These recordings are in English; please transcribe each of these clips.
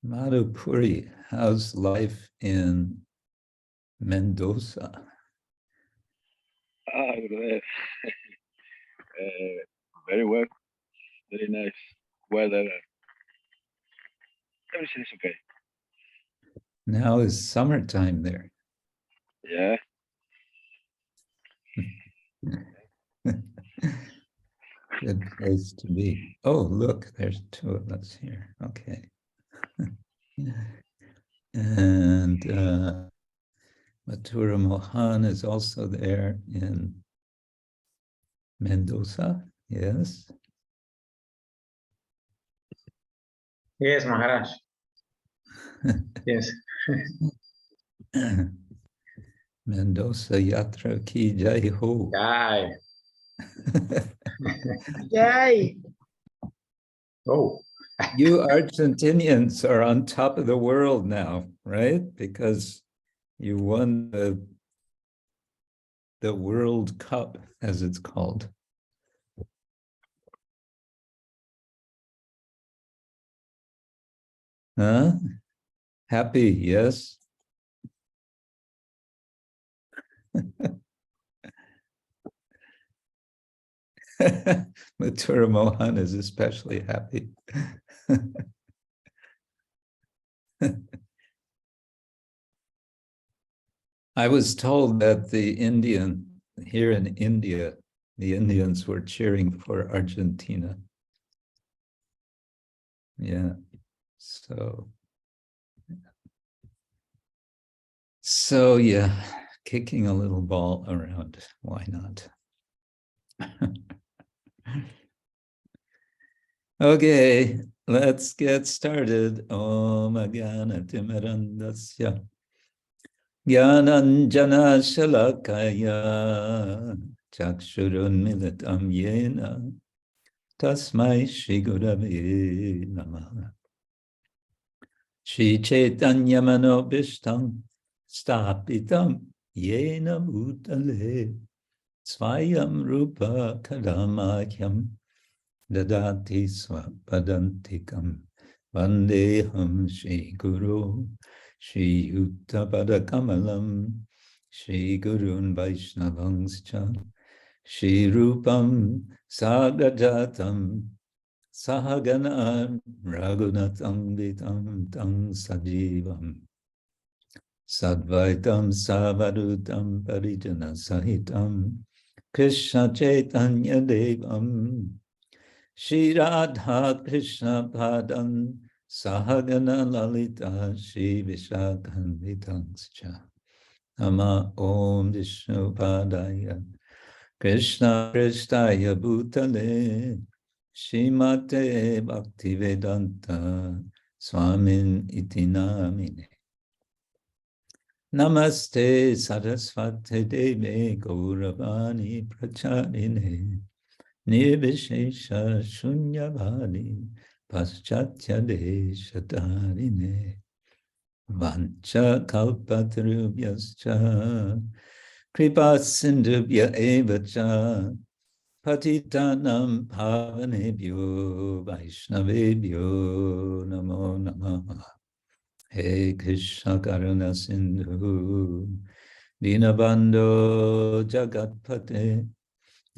Madhupuri, how's life in Mendoza? Very well, very nice weather. Everything is okay. Now is summertime there. Yeah. Good place to be. Oh, look, there's two of us here. Okay. And Mathura Mohan is also there in Mendoza. Yes. Yes, Maharaj. Yes. Mendoza Yatra ki jai ho. Yay. Yay. Oh. You Argentinians are on top of the world now, right? Because you won the World Cup, as it's called. Huh? Happy, yes? Mathura Mohan is especially happy. I was told that here in India, the Indians were cheering for Argentina. Yeah, so yeah, kicking a little ball around, why not? Okay, let's get started. Om Agana Timirandasya Jnananjana Shalakaya Chakshurun Militam Yena Tasmai Shri Gurave Namaha Shri Chaitanya Manobishtam Stapitam Yena Bhutale Svayam Rupa Kadamakyam Dadati Swapadantikam Vandeham Shri Guru Shri Uttapada Kamalam Shri Gurun Vaishnavangscha Shri Rupam Sagajatam Sahagana Raghunatam Vitam Tam Sajivam Sadvaitam Savadutam Parijana Sahitam Krishna Chaitanya Devam Shri Radha Krishna Padam Sahagana Lalita Shri Vishakhanvitangscha Nama Om Vishnu Padaya Krishna Prestaya Bhutale Shrimate Bhaktivedanta Swamin iti namine Namaste Saraswate Deve Gauravani Pracharine Nirvishesha Shunyavadi Paschatya Deshatarine Vancha Kalpatarubhyascha Kripa Sindhubhya Evacha Patitanam Pavanebhyo Vaishnavebhyo Namo Namaha He Krishna Karuna Sindhu Dinabandho Jagatpate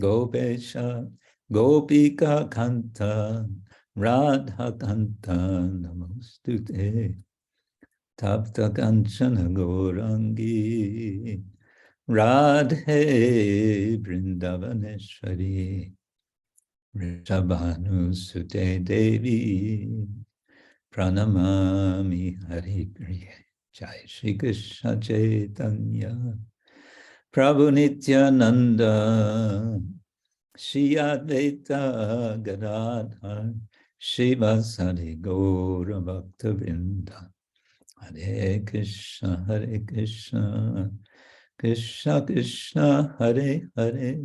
Gopesha Gopika Kanta Radha Kanta Namostute Tapta Kanchana Gaurangi Radhe Vrindavaneshwari Rishabhanu Sute Devi Pranamami Hari Priya Jai Shri Krishna Chaitanya Prabhu Nityananda Shri Advaita Gadadhar Shivasari Gaura Bhaktivinoda Hare Krishna Krishna Krishna Hare Hare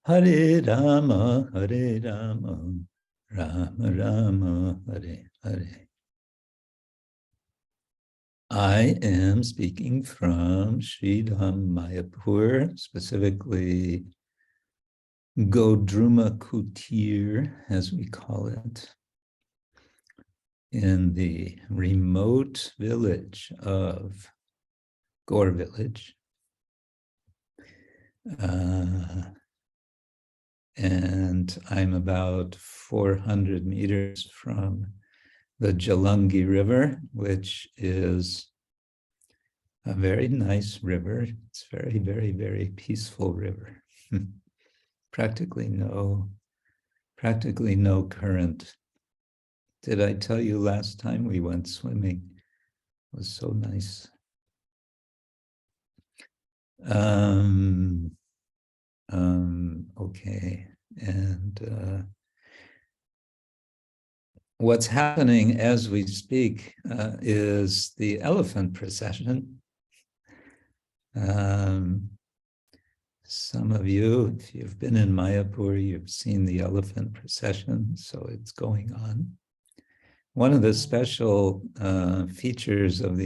Hare Rama Rama Rama Hare Hare. I am speaking from Sridham, Mayapur, specifically Godruma Kutir, as we call it, in the remote village of Gaura village. And I'm about 400 meters from the Jalangi River, which is a very nice river. It's very, very, very peaceful river. Practically no current. Did I tell you last time we went swimming? It was so nice. Okay, and what's happening as we speak is the elephant procession. Some of you, if you've been in Mayapur, you've seen the elephant procession, so it's going on. One of the special features of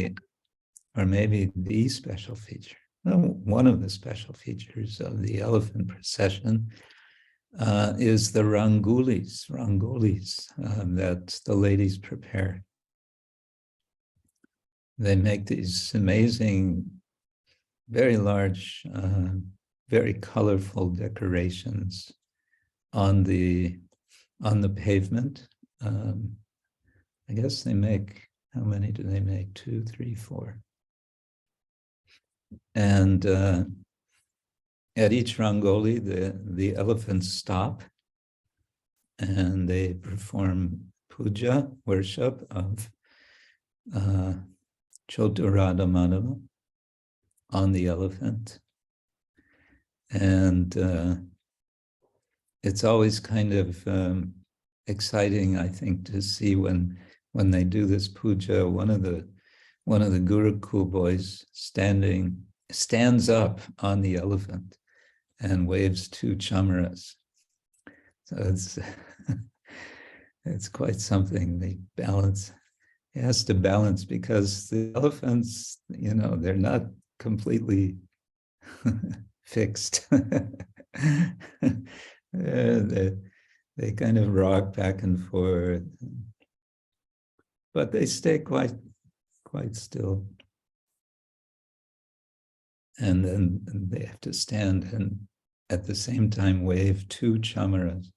or maybe the special feature, one of the special features of the elephant procession is the rangolis that the ladies prepare. They make these amazing, very large, very colorful decorations on the pavement. I guess they make, how many do they make? 2, 3, 4. And at each rangoli, the elephants stop and they perform puja, worship of Choturada Madhava on the elephant. And it's always kind of exciting, I think, to see when they do this puja. One of the Gurukul boys stands up on the elephant and waves 2 chamaras. So it's quite something. They balance. It has to balance because the elephants, they're not completely fixed. They kind of rock back and forth, but they stay quite still. And then they have to stand and at the same time wave 2 chamaras.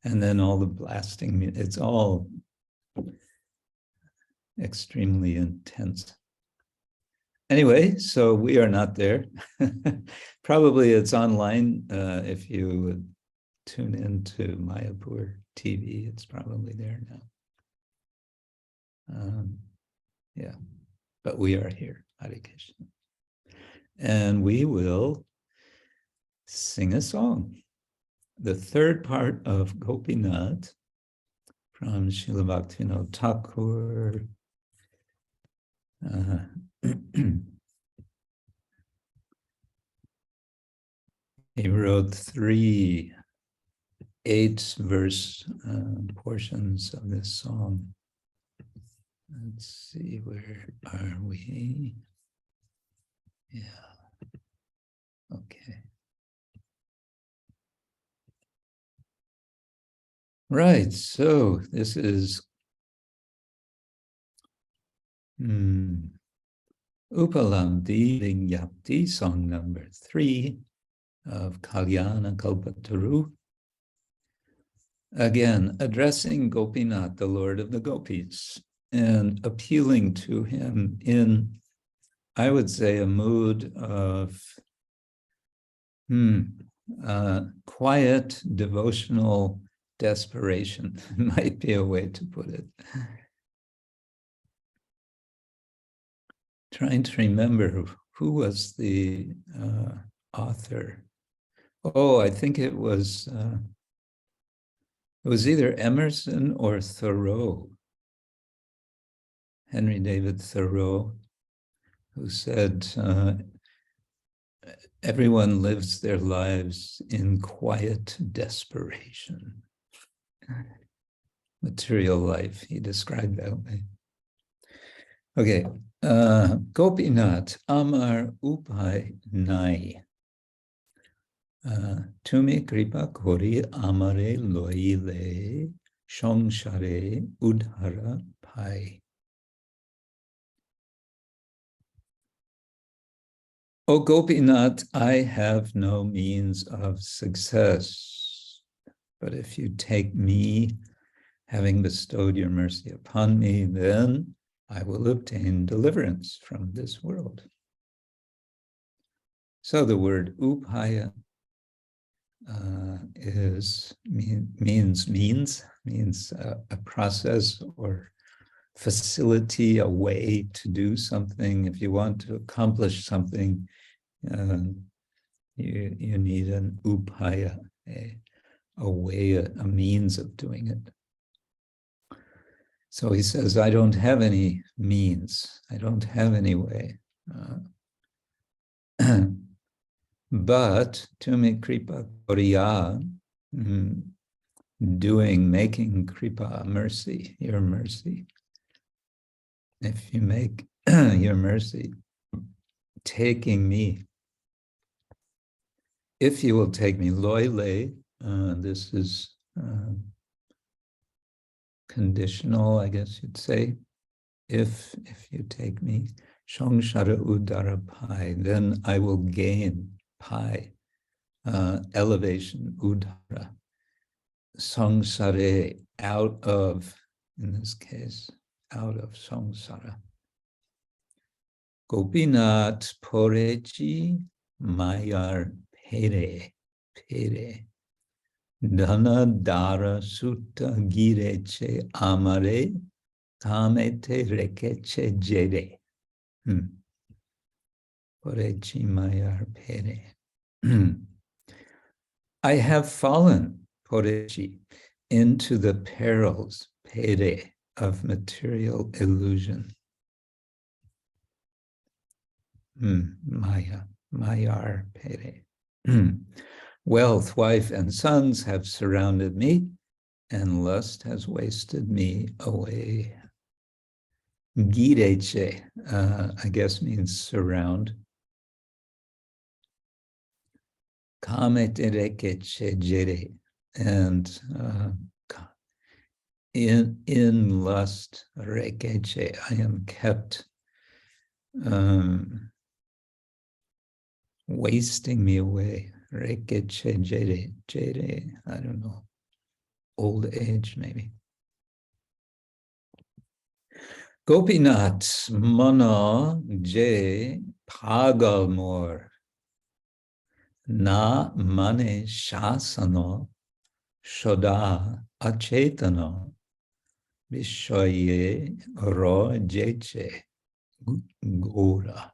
And then all the blasting, it's all extremely intense. Anyway, so we are not there. Probably it's online. If you would tune into Mayapur TV, it's probably there now. Yeah, but we are here, Hare Krishna. And we will sing a song. The third part of Gopinath from Srila Bhaktivinoda Thakur. He wrote 3 8-verse portions of this song. Let's see, where are we? Yeah. Okay. Right, so this is Upalabdhi Vijnapti, song number 3 of Kalyana Kalpataru. Again, addressing Gopinath, the Lord of the Gopis, and appealing to him in, I would say, a mood of quiet, devotional desperation, might be a way to put it. Trying to remember who was the author. Oh, I think it was either Emerson or Thoreau, Henry David Thoreau, who said, everyone lives their lives in quiet desperation. Material life, he described that way. Okay, Gopinath, Amar Upaya. Tumi kripa kori āmāre loile sāre uddhāra pai. O Gopinath, I have no means of success, but if you take me, having bestowed your mercy upon me, then I will obtain deliverance from this world. So the word upaya means a process or facility, a way to do something. If you want to accomplish something, you need an upaya, a way, a means of doing it. So he says, I don't have any means. I don't have any way. But tumi kripa koriya, making kripa, mercy, your mercy. If you make your mercy, taking me, if you will take me, loile, this is conditional, I guess you'd say. If you take me, sāre uddhāra pai, then I will gain pai, elevation, uddhāra, sāre, out of, in this case, out of samsara. Gopinath porechi mayāra phere, dhana dara sutta gireche āmāre kamete rekeche jere. Porechi mayāra phere. I have fallen, porechi, into the perils, phere, of material illusion. Mayāra phere. Wealth, wife, and sons have surrounded me, and lust has wasted me away. Gireche, I guess means surround. Kamete rekeche jere, and in lust, rekeche, I am kept wasting me away. Rekeche jere, I don't know, old age maybe. Gopinath mana je pagal mor, na mane shasana shoda achetana vishaye ro jeche Gaura.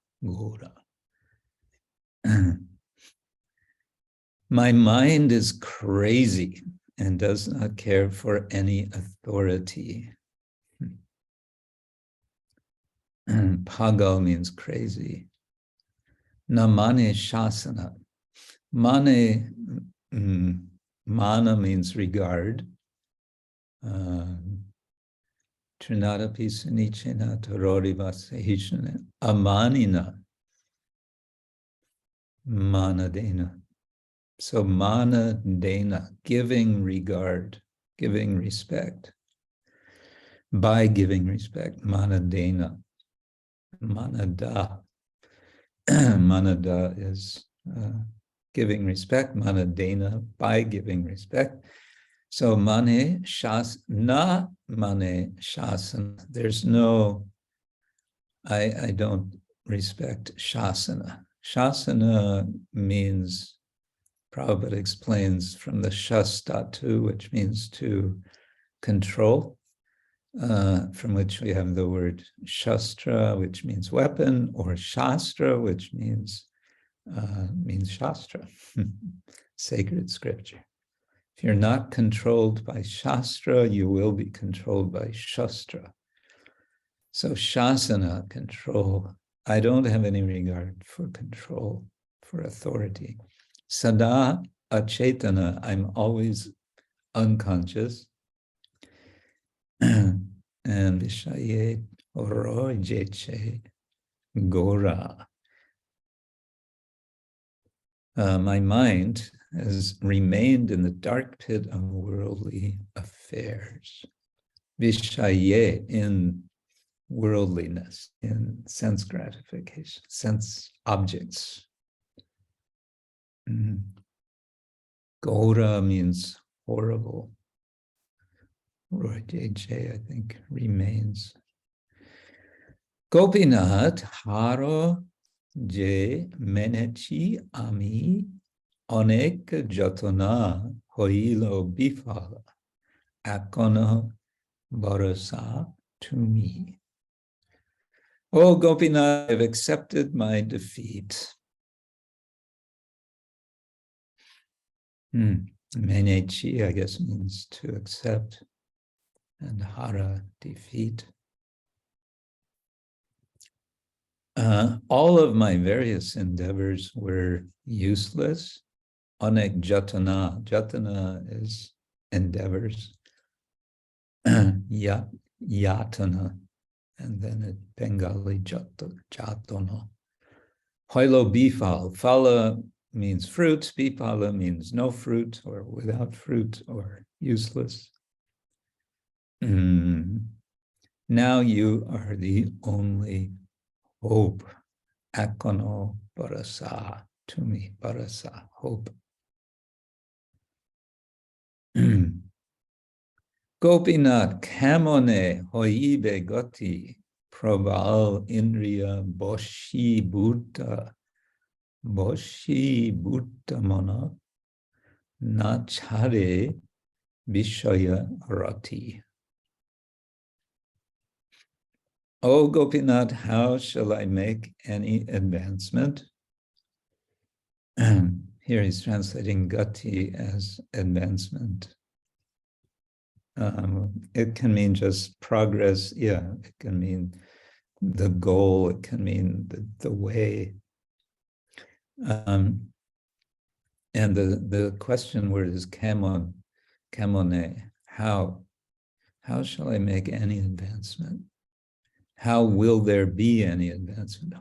My mind is crazy and does not care for any authority. Pagal means crazy. Namane shasana. Mane, mana means regard. Trinadapi sunichena torori vasahishana. Amanina. Manadena. So manadena, giving regard, giving respect. By giving respect, manadena. Manada. Manada is giving respect. Manadena, by giving respect. So mane shas, na mane shasana. There's no, I don't respect shasana. Shasana means, Prabhupada explains, from the shastatu, which means to control, from which we have the word shastra, which means weapon, or shastra, which means shastra, sacred scripture. If you're not controlled by shastra, you will be controlled by shastra. So shasana, control. I don't have any regard for control, for authority. Sada achetana, I'm always unconscious. And vishaye oro jeche Gaura. My mind has remained in the dark pit of worldly affairs. Vishaye, in worldliness, in sense gratification, sense objects. Gaura means horrible. Roy J, I think, remains. Gopinath haro je menechi ami onek jatana hoilo bifala akono barasa tumi. Oh Gopinath, I've accepted my defeat. Menechi, I guess, means to accept, and hara, defeat. All of my various endeavors were useless. Anek jatana. Jatana is endeavors. Yatana. And then it Bengali jatana. Hoilo bifal. Phala means fruit. Bipala means no fruit or without fruit or useless. Now you are the only hope. Akono barasa tumi, barasa, hope. Gopinath kamone hoibe goti probal indriya bośī-bhūta mana na sāre aya-rati. Oh Gopinath, how shall I make any advancement? Here he's translating gati as advancement. It can mean just progress. Yeah, it can mean the goal. It can mean the way. And the question word is kamone. How shall I make any advancement? How will there be any advancement?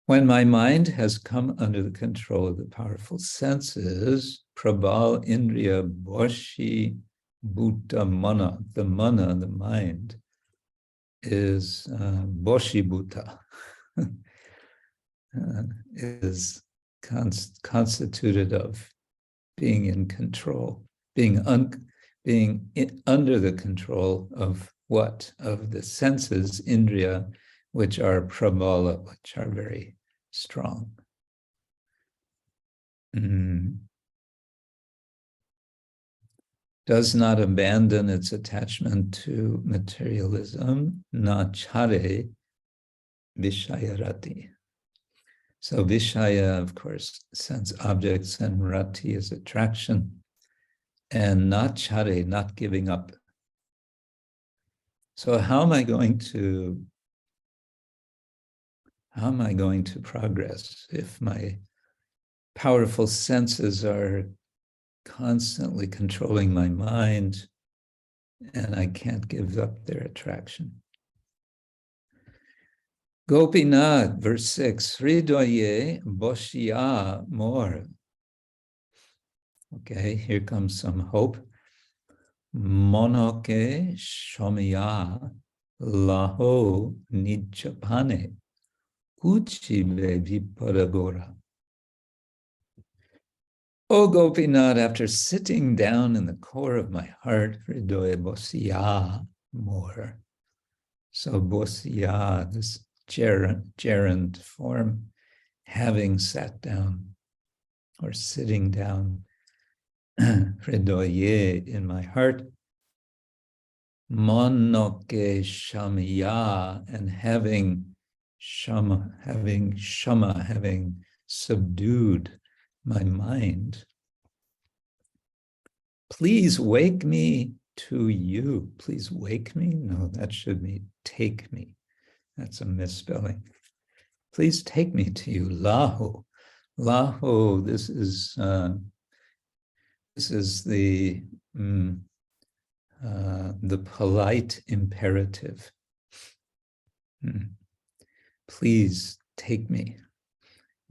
When my mind has come under the control of the powerful senses, prabal indriya bośī-bhūta mana, the mind, is bośī-bhūta, is constituted of being in control, being under the control of what? Of the senses, indriya, which are prabala, which are very strong. Does not abandon its attachment to materialism, na sāre aya-rati. So vishaya, of course, sense objects, and rati is attraction, and not sāre, not giving up. So how am I going to progress if my powerful senses are constantly controlling my mind and I can't give up their attraction? Gopinath, verse 6, Sridham bośī more. Okay, here comes some hope. Monoke shomya laho nijapane uchibe viparagora. O Gopinath, after sitting down in the core of my heart, Sridham bośī more. So bośī, this gerund form, having sat down or sitting down, Sridham in my heart, monoke shamya, and having subdued my mind. Please wake me to you. Please wake me? No, that should mean take me. That's a misspelling. Please take me to you. Lahu. Lahu, this is the polite imperative. Please take me.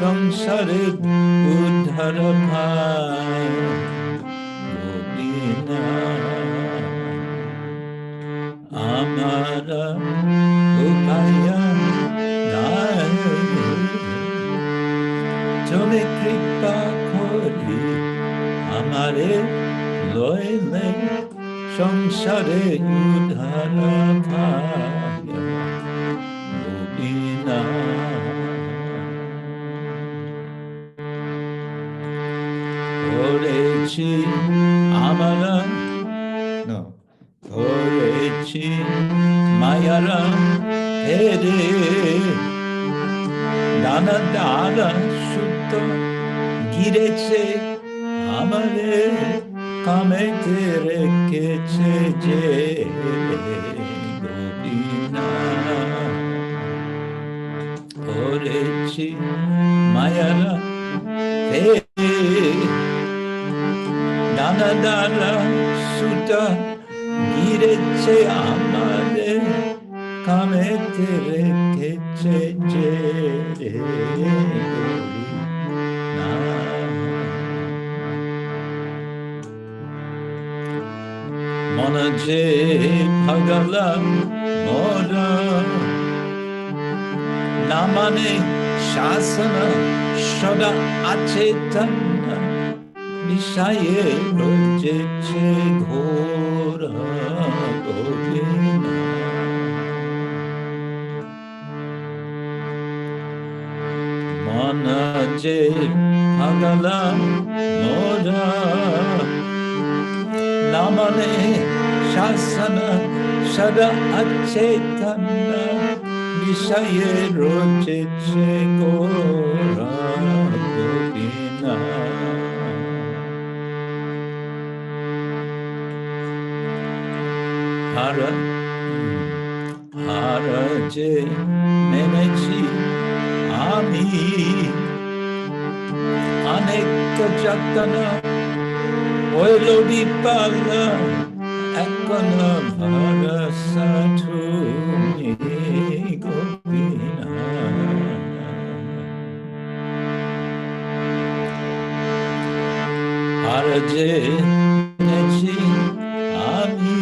সংসারে উদ্ধার পায় Gopinath āmāra upaya নাই tumi kripa kori āmāre loile সংসারে uddhāra পায় porechi āmāra no porechi māyāra phere dhana dhara sutta gireche āmāre kamete rekeche je Gopinath porechi māyāra phere dhana dhara sutta gireche āmāre kamete rekeche je mona je bhagala mora namane shasana shoda achetana nishaye rojeche ghora Gopinath mona je bhagala mora namane shasana shada achetana nishaye rojeche ghora Gopinath hara je nenechi ami aneka jatana oilo vipala ekana bharasa tumi Gopinath hara je nenechi ami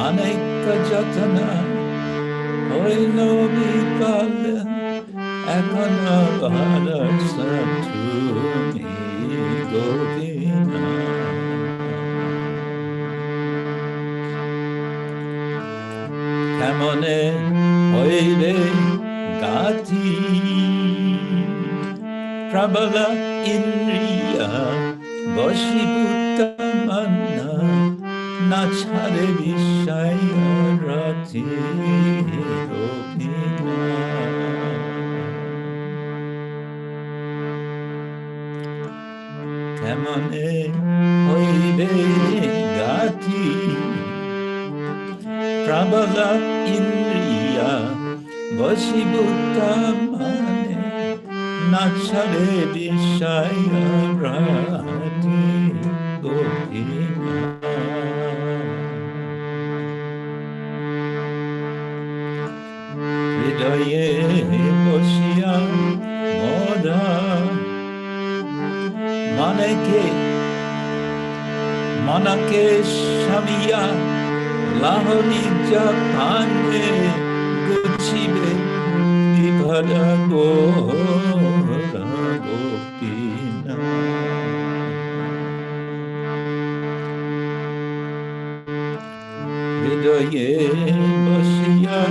aneka jatana oilo vipala ekana bharasa tumi Gopinath kemone hoile gati prabala indriya bośī-bhūta manna na chare aya-rati Gopinath kemone hoile gati prabala indriya bośī-bhūta mane na chare aya-rati Gopinath hridaye boshiya mora manake shamiya lahorija pane guchibe vibhara gora Gopinath hridaye boshiya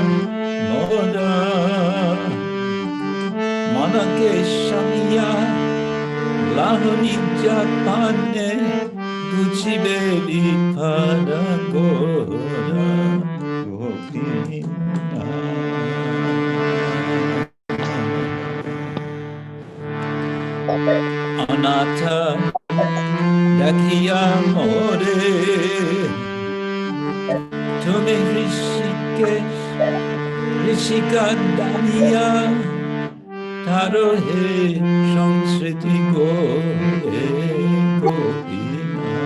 mora manake shamiya lahorija pane guchibe vibhara gora Gopinath anatha dakhiya more tumi rishika daniya taro he sansriti gore Gopinath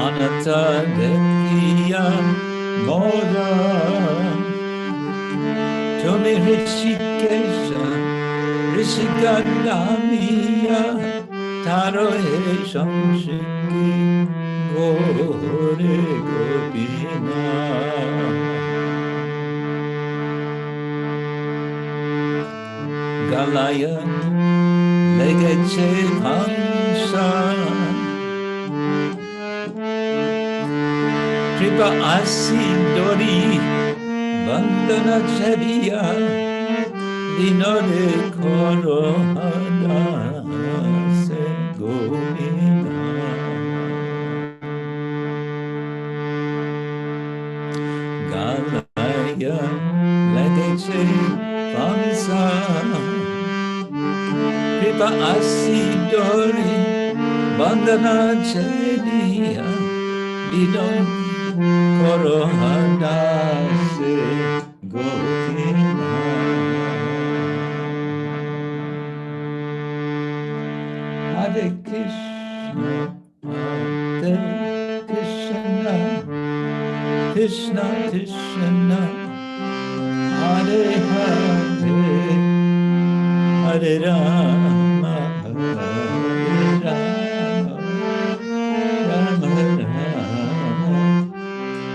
anatha dakhiya more Gaura, tumi Rishikesha, Rishikandamiya, Taro he Shamshiki, Gore Gopinath. Galaya, Legeche Pansa, Kripa Asi Dori, Vandana Chadiya, Vinode Koro Hadase Gopinath. Galaya, Legeche Pansa, Kripa Asi Dori, Vandana Chadiya, Vinode Koro Hadase Gopinath. Hare Krishna, Hare Krishna, Krishna Krishna, Hare Hare, Hare Rama, Hare Rama, Rama Rama,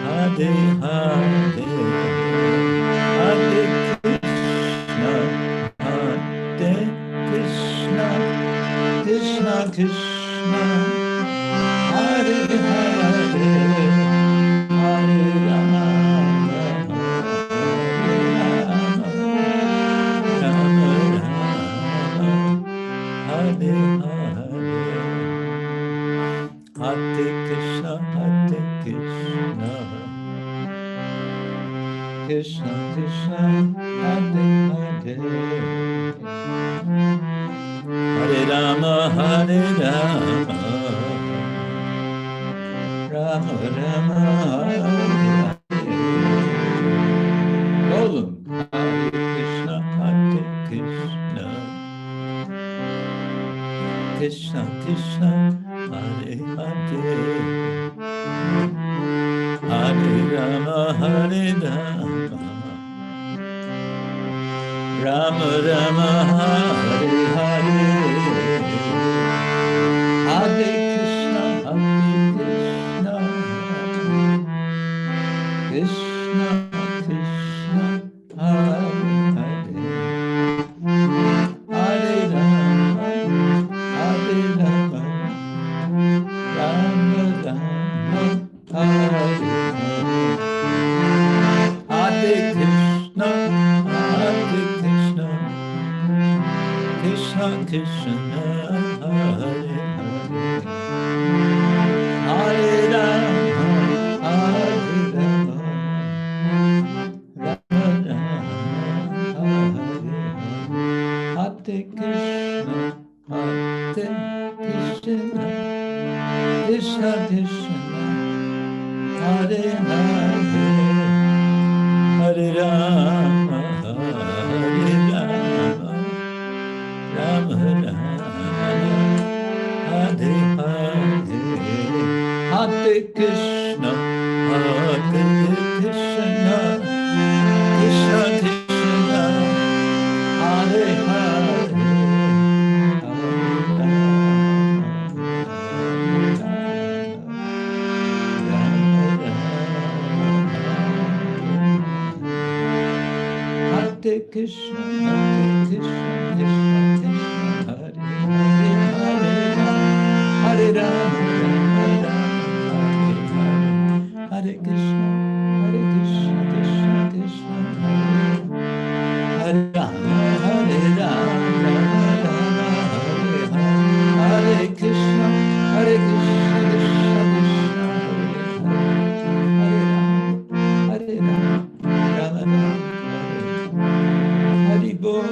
Hare Hare, Hare Krishna, Hare Krishna, Krishna Krishna, Hare Hare, Hare Rama, Hare Rama, Rama Rama, Hare Hare. Hare Krishna, Krishna Krishna, Hare Hare, Hare Rama, Hare Rama, Rama Rama, Hare Hare. Golem, Hare Krishna, Krishna Krishna, Hare Hare, Hare Rama, Hare Rama, Rama Rama, Hare Hare, Hare Krishna, Krishna Krishna, Hare Hare, Hare Rama, Hare Rama, Rama Rama, Hare Hare, Hare Krishna, Krishna Krishna, Hare Hare, Hare Rama, Hare Rama, Rama Rama, Hare Hare, Hare Krishna, Krishna Krishna, Hare Hare, Hare Rama, Hare Rama, Rama Rama, Hare Hare, Hare Krishna, Krishna Krishna, Hare Hare, Hare Krishna, Krishna Krishna, Hare Hare, Hare Rama, Hare Krishna, Krishna Krishna, Hare Rama, Hare Rama, Hare Krishna, Krishna Krishna, Hare Rama, Hare Rama, Hari Bol,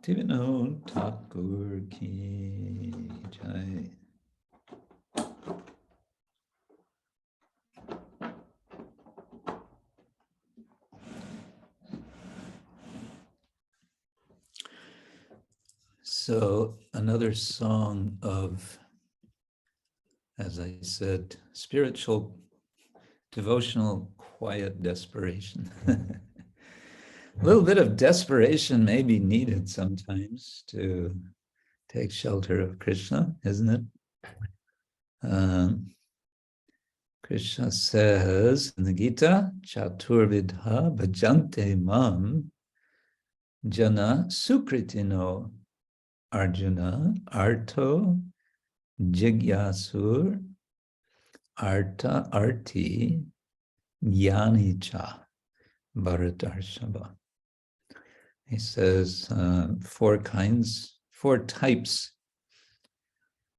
Bhaktivinoda Thakur ki jai. So another song of, as I said, spiritual, devotional, quiet desperation. A little bit of desperation may be needed sometimes to take shelter of Krishna, isn't it? Krishna says in the Gita, Chaturvidha bhajante mam jana sukritino Arjuna arto jigyasur aya-rati jnani-cha bharatarshava. He says four types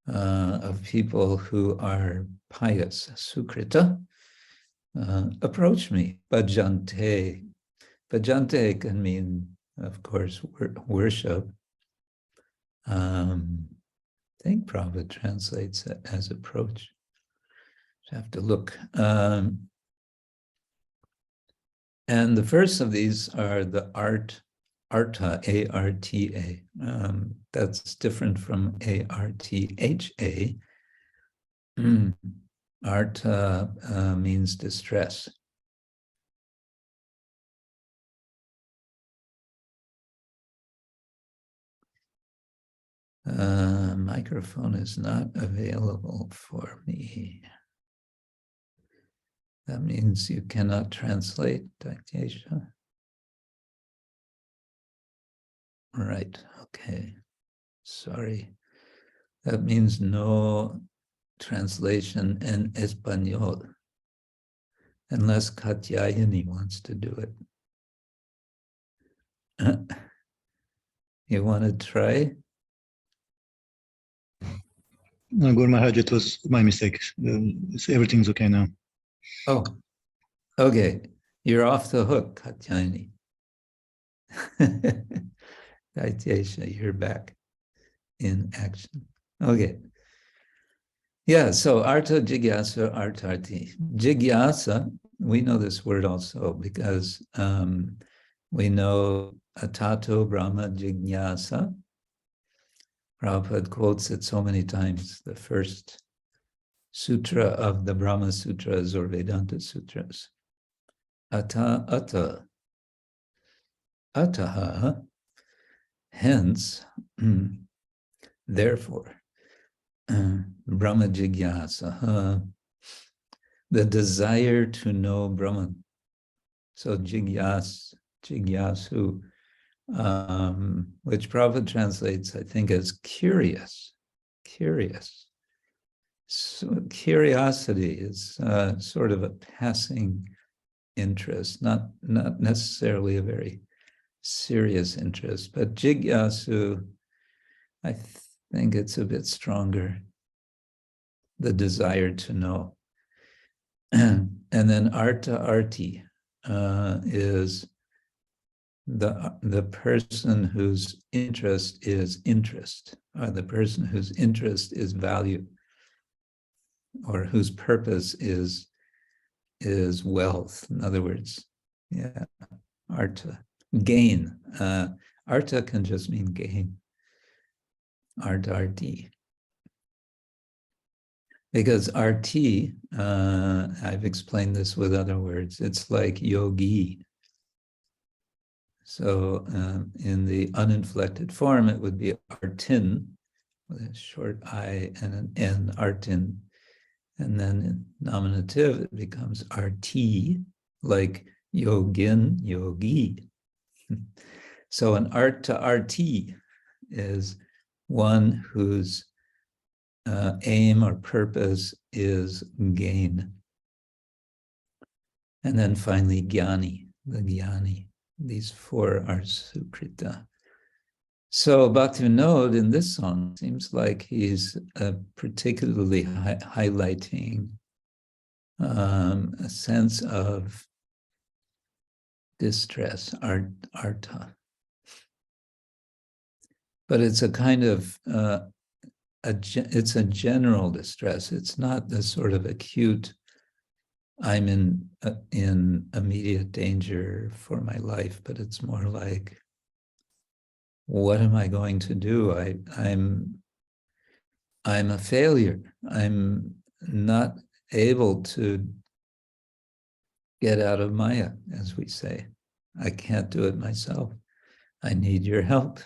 of people who are pious, sukrita, approach me. Bhajante. Bhajante can mean, of course, worship. I think Prabhupada translates it as approach. I have to look. And the first of these are the arta, A-R-T-A. That's different from A-R-T-H-A. Arta means distress. Microphone is not available for me. That means you cannot translate, Dictation. Right, okay. Sorry. That means no translation in Espanol, unless Katyayani wants to do it. You want to try? No, Guru Maharaj, it was my mistake. Everything's okay now. Oh, okay. You're off the hook, Katyayani. Daityesha, you're back in action. Okay. Yeah, so arta, jigyasa, artarti. Jigyasa, we know this word also because we know atato brahma jigyasa. Prabhupada quotes it so many times. The first sutra of the Brahma Sutras or Vedanta Sutras. Ataha. Hence, therefore, Brahma jigyasa, the desire to know Brahman. So jigyasu, which Prabhupada translates, I think, as curious. So curiosity is sort of a passing interest, not necessarily a very serious interest, but jigyasu, I think it's a bit stronger, the desire to know. And then arta-arti is the person whose interest is interest, or the person whose interest is value, or whose purpose is wealth. In other words, yeah, arta, gain. Arta can just mean gain. Arta-arti. Because arti, I've explained this with other words, it's like yogi. So in the uninflected form, it would be artin, with a short I and an N, artin. And then in nominative, it becomes arti, like yogin, yogi. So an arta-arti is one whose aim or purpose is gain. And then finally, jnani, the jnani. These four are sukrita. So Bhaktivinoda in this song seems like he's particularly highlighting a sense of distress, arta. But it's a kind of, it's a general distress. It's not the sort of acute, I'm in immediate danger for my life, but it's more like, what am I going to do? I'm a failure. I'm not able to get out of Maya, as we say. I can't do it myself. I need your help.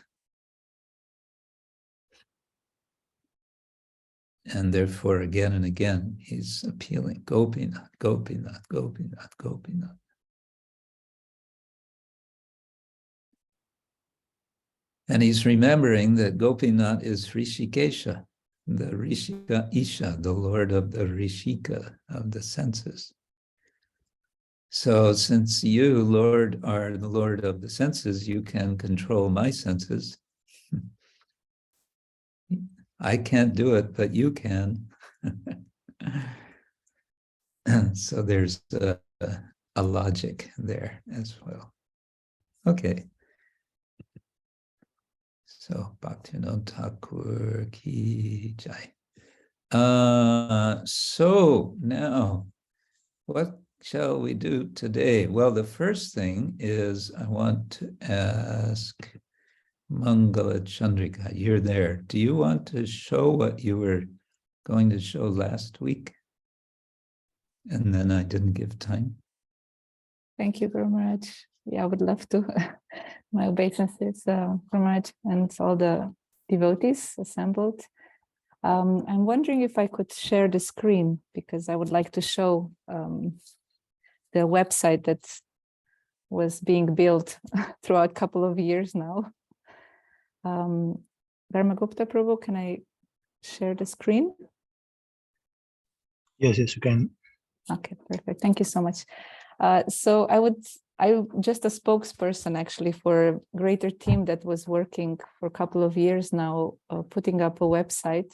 And therefore, again and again, he's appealing, Gopinath, Gopinath, Gopinath, Gopinath. And he's remembering that Gopinath is Rishikesha, the Rishika Isha, the Lord of the Rishika, of the senses. So since you, Lord, are the Lord of the senses, you can control my senses. I can't do it, but you can. So there's a logic there as well. Okay. So Bhaktivinoda Thakur ki jai. So now, what shall we do today? Well, the first thing is I want to ask Mangala Chandrika, you're there. Do you want to show what you were going to show last week? And then I didn't give time. Thank you very much. Yeah, I would love to. My obeisances, very much, and all the devotees assembled. I'm wondering if I could share the screen, because I would like to show the website that was being built throughout a couple of years now. Dharmagupta Prabhu, can I share the screen? Yes, you can. Okay, perfect. Thank you so much. So I'm just a spokesperson actually for a greater team that was working for a couple of years now, putting up a website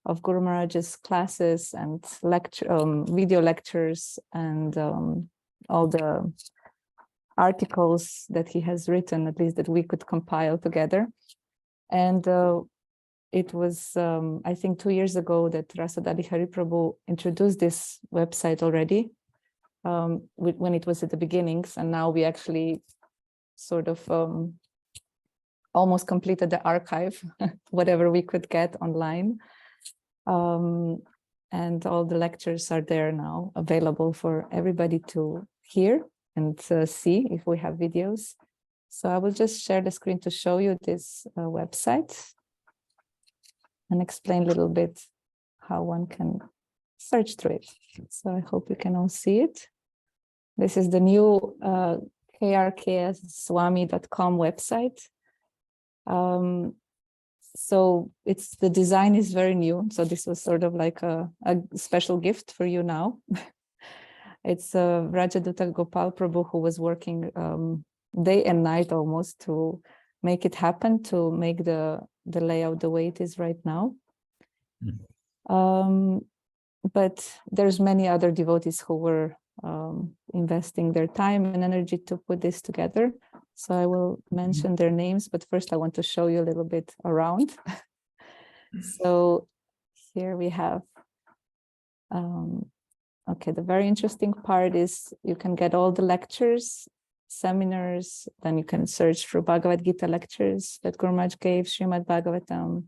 of Guru Maharaj's classes and video lectures and all the articles that he has written, at least that we could compile together. And it was, I think, 2 years ago that Rasadali Hari Prabhu introduced this website already, when it was at the beginnings, and now we actually sort of almost completed the archive, whatever we could get online. And all the lectures are there now, available for everybody to hear and see if we have videos. So I will just share the screen to show you this website and explain a little bit how one can search through it. So I hope you can all see it. This is the new krkswami.com website. So the design is very new. So this was sort of like a special gift for you now. It's Rajaduta Gopal Prabhu who was working day and night almost to make it happen, to make the layout the way it is right now. But there's many other devotees who were investing their time and energy to put this together. So I will mention their names, but first I want to show you a little bit around. So here we have, okay, the very interesting part is you can get all the lectures, seminars, then you can search for Bhagavad Gita lectures that Guru Maharaj gave, Srimad Bhagavatam,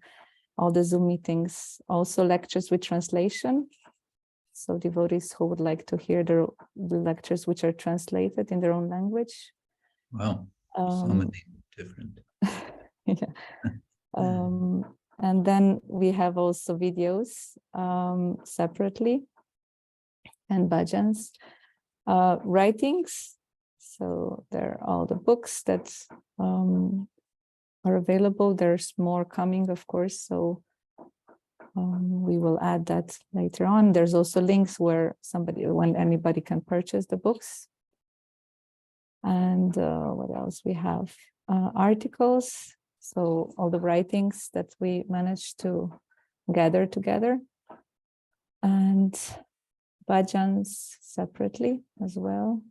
all the Zoom meetings, also lectures with translation. So devotees who would like to hear the lectures which are translated in their own language. Wow, so many different. Yeah. And then we have also videos separately, and bhajans, writings. So there are all the books that are available. There's more coming, of course. So we will add that later on. There's also links where when anybody can purchase the books. And what else we have? Articles. So all the writings that we managed to gather together, and bhajans separately as well,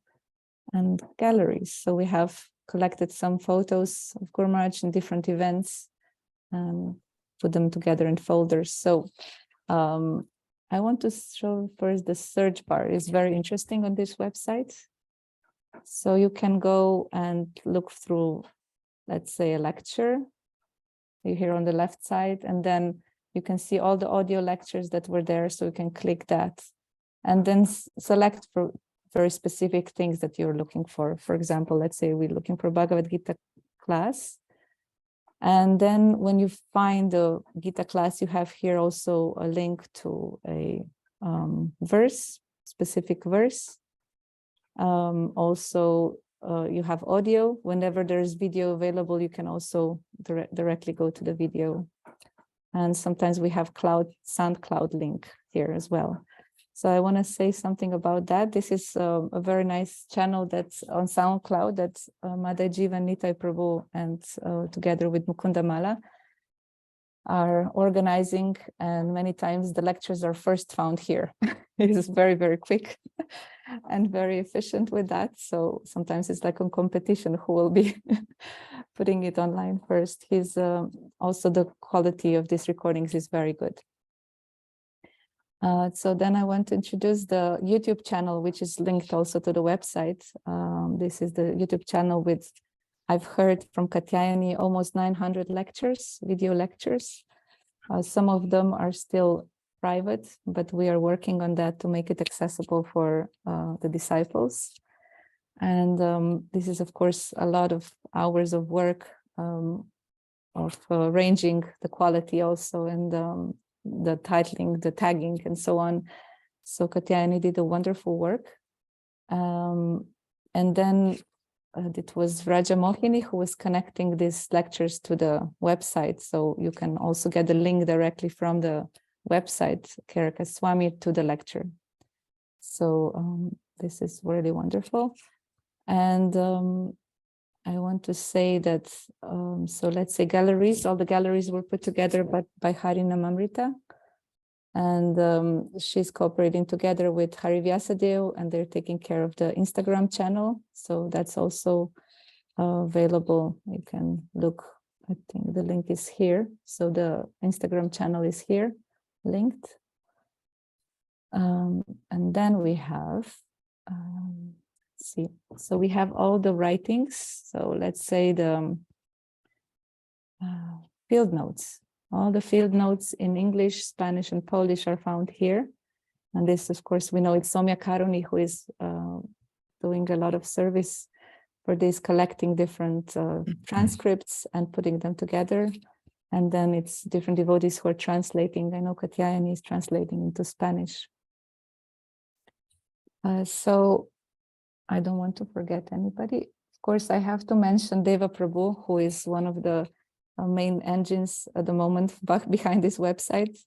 and galleries. So we have collected some photos of Guru Maharaj in different events and put them together in folders. So I want to show first the search bar is very interesting on this website. So you can go and look through, let's say, a lecture here on the left side, and then you can see all the audio lectures that were there. So you can click that and then select for very specific things that you're looking for. For example, let's say we're looking for Bhagavad Gita class. And then when you find the Gita class, you have here also a link to a verse, specific verse. Also, you have audio. Whenever there's video available, you can also directly go to the video. And sometimes we have SoundCloud link here as well. So I want to say something about that. This is a very nice channel that's on SoundCloud that Madajiv and Nitai Prabhu and together with Mukunda Mala are organizing, and many times the lectures are first found here. It is very, very quick and very efficient with that. So sometimes it's like a competition who will be putting it online first. Also the quality of these recordings is very good. So then I want to introduce the YouTube channel, which is linked also to the website. This is the YouTube channel with, I've heard from Katyayani, almost 900 lectures, video lectures. Some of them are still private, but we are working on that to make it accessible for the disciples. And this is, of course, a lot of hours of work of arranging the quality also, and the titling, the tagging, and so on. So Katyayani did a wonderful work. And then it was Raja Mohini who was connecting these lectures to the website. So you can also get the link directly from the website, Kshetra Swami, to the lecture. So this is really wonderful. And I want to say that, so let's say galleries, all the galleries were put together by Harinam Amrita. And she's cooperating together with Hari Vyasadeva, and they're taking care of the Instagram channel. So that's also available. You can look, I think the link is here. So the Instagram channel is here, linked. And then we have, see, so we have all the writings. So let's say the field notes. All the field notes in English, Spanish, and Polish are found here. And this, of course, we know it's Somya Karuni who is doing a lot of service for this, collecting different transcripts and putting them together. And then it's different devotees who are translating. I know Katyayani is translating into Spanish. So I don't want to forget anybody. Of course, I have to mention Deva Prabhu, who is one of the main engines at the moment behind this website.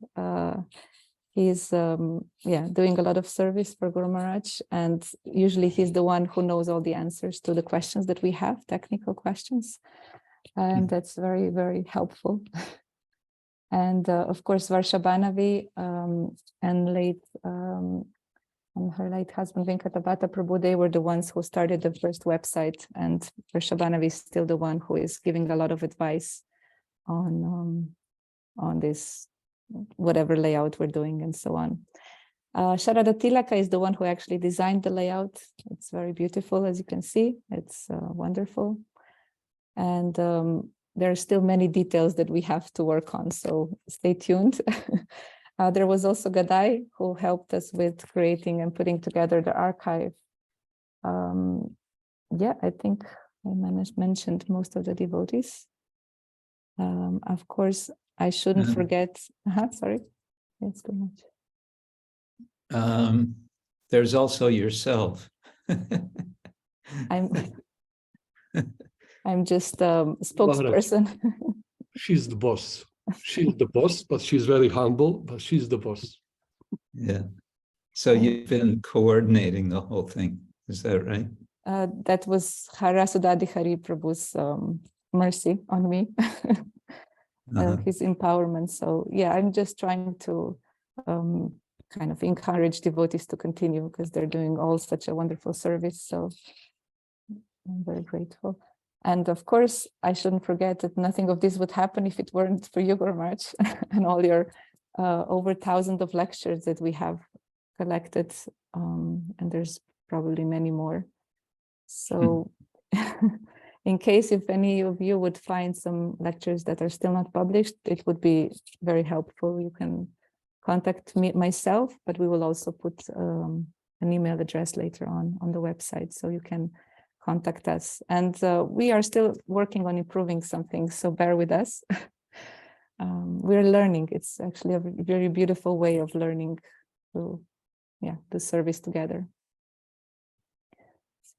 He's doing a lot of service for Guru Maharaj, and usually he's the one who knows all the answers to the questions that we have, technical questions, and that's very, very helpful. And of course, Varsha Banavi and her late husband Venkatabhata Prabhu, they were the ones who started the first website, and Varsha Banavi is still the one who is giving a lot of advice on this, whatever layout we're doing and so on. Sharada Tilaka is the one who actually designed the layout. It's very beautiful, as you can see. It's wonderful. And there are still many details that we have to work on, so stay tuned. There was also Gadai who helped us with creating and putting together the archive. I think I mentioned most of the devotees. Of course, I shouldn't forget. Sorry, it's too much. There's also yourself. I'm just a spokesperson. She's the boss. She's the boss, but she's very humble, but she's the boss. Yeah. So you've been coordinating the whole thing. Is that right? That was Harasudadi Hari Prabhu's mercy on me, his empowerment. So yeah, I'm just trying to kind of encourage devotees to continue, because they're doing all such a wonderful service. So I'm very grateful. And of course, I shouldn't forget that nothing of this would happen if it weren't for you, Gurmaj, and all your over 1,000 of lectures that we have collected. And there's probably many more. So in case if any of you would find some lectures that are still not published, it would be very helpful. You can contact me myself, but we will also put an email address later on the website, so you can contact us. And we are still working on improving something, so bear with us. We're learning. It's actually a very beautiful way of learning to, do service together.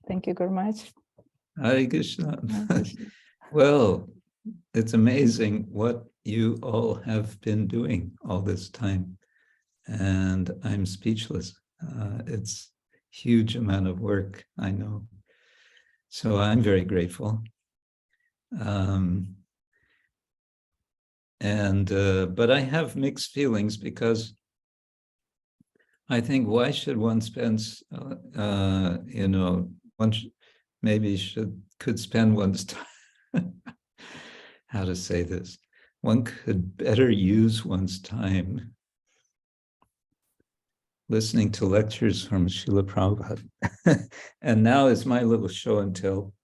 Thank you very much. Hare Krishna. Well, it's amazing what you all have been doing all this time, and I'm speechless. It's a huge amount of work, I know. So I'm very grateful. But I have mixed feelings, because I think, why should one spend, one could spend one's time, how to say this, one could better use one's time listening to lectures from Srila Prabhupada. And now is my little show and tell.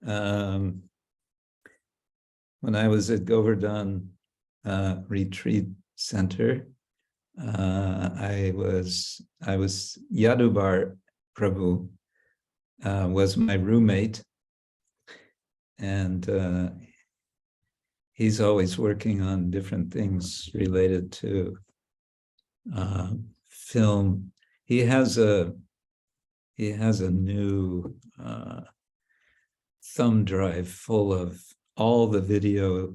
When I was at Govardhan Retreat Center, I was Yadubar Prabhu was my roommate, and he's always working on different things related to film. He has a new thumb drive full of all the video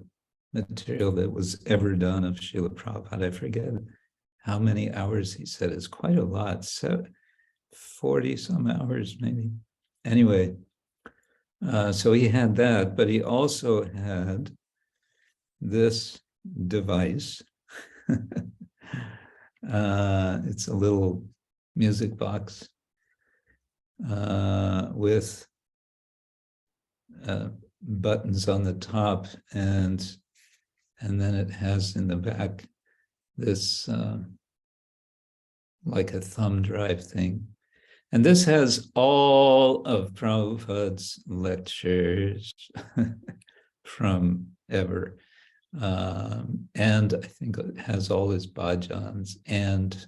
material that was ever done of Srila Prabhupada. I forget how many hours he said. It's quite a lot, so 40 some hours maybe. Anyway, so he had that, but he also had this device. It's a little music box with buttons on the top, and then it has in the back this like a thumb drive thing. And this has all of Prabhupada's lectures from ever. And I think it has all his bhajans and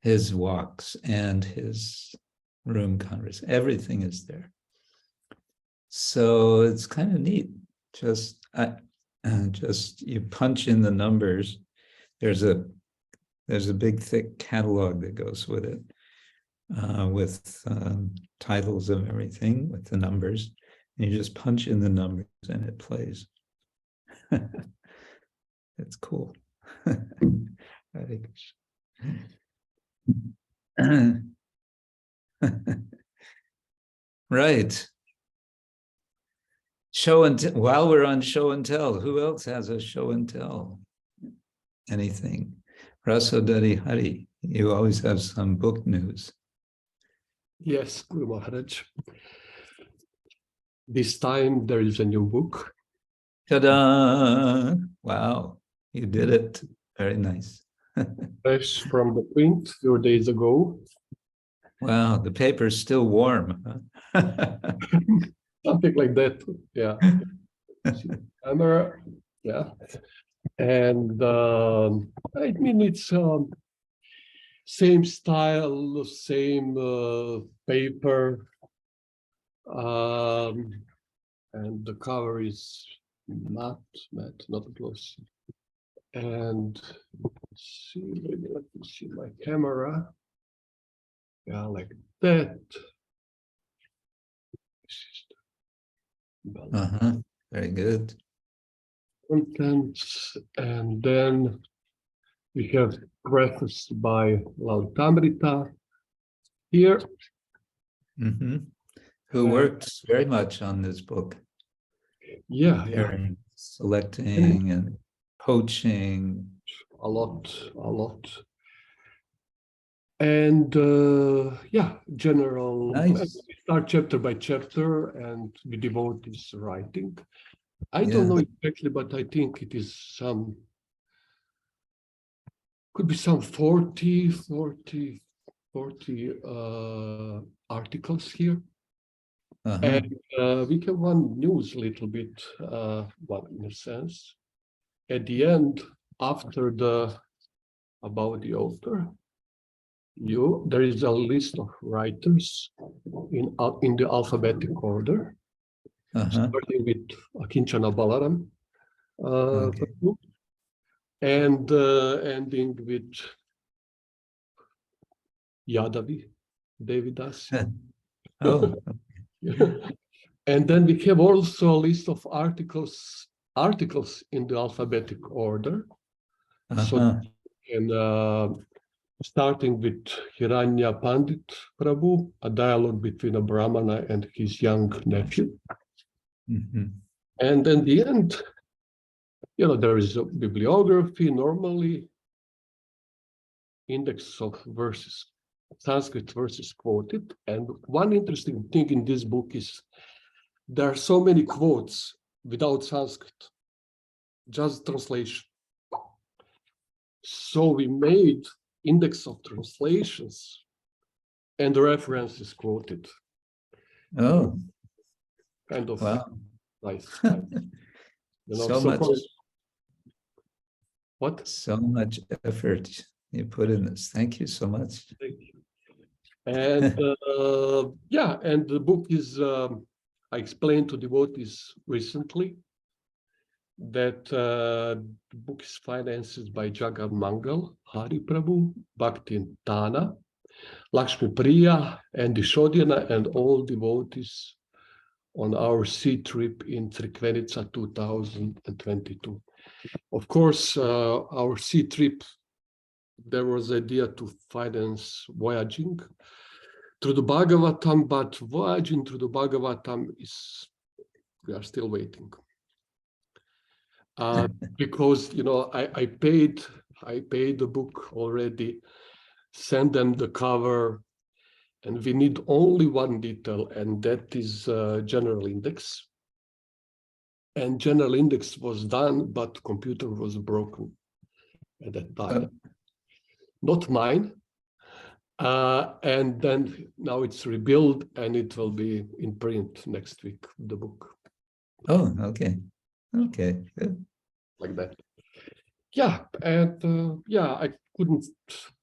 his walks and his room conversation. Everything is there. So it's kind of neat. Just you punch in the numbers. There's a big thick catalog that goes with it, with titles of everything, with the numbers. And you just punch in the numbers and it plays. It's cool. Right. Show and while we're on show and tell, who else has a show and tell? Anything? Rasodari Hari, you always have some book news. Yes, Guru Maharaj. This time there is a new book. Ta-da! Wow, you did it. Very nice. Fresh from the print 2 days ago. Wow, the paper's still warm. Huh? Something like that, yeah. Amar, yeah. And I mean, it's same style, same paper, and the cover is matte, not glossy. And see, maybe let me see my camera. Yeah, like that. Very good. Contents, and then we have preface by Lautamrita here. Who worked very much on this book. Yeah. Selecting and poaching. A lot. And yeah, general. Nice. We start chapter by chapter, and the devotees writing. I don't Yeah. know exactly, but I think it is some. Could be some 40 articles here. Uh-huh. And we have one news little bit, one in a sense. At the end, after about the author, there is a list of writers in the alphabetic order, Uh-huh. starting with Akinchana Balaram, Okay. and ending with Yadavi, Devidas. Oh, And then we have also a list of articles in the alphabetic order. So, uh-huh. and starting with Hiranya Pandit Prabhu, a dialogue between a Brahmana and his young nephew. Mhm. And in the end, there is a bibliography, normally index of verses, Sanskrit verses quoted. And one interesting thing in this book is there are so many quotes without Sanskrit, just translation. So we made index of translations and the references quoted. Oh, Kind of wow. nice. So much. What? So much effort you put in this. Thank you so much. Thank you. And yeah, and the book is, I explained to devotees recently that the book is financed by Jagat Mangal, Hari Prabhu, Bhakti Dhana, Lakshmi Priya, and Dishodhana, and all devotees on our sea trip in Trikvenica 2022. Of course, our sea trip, there was the idea to finance voyaging through the Bhagavatam, but voyaging through the Bhagavatam we are still waiting. Because I paid the book already, sent them the cover, and we need only one detail, and that is general index. And general index was done, but computer was broken at that time. Not mine. And then now it's rebuilt, and it will be in print next week, the book. Oh, okay. Okay, good. Like that. Yeah, and yeah, I couldn't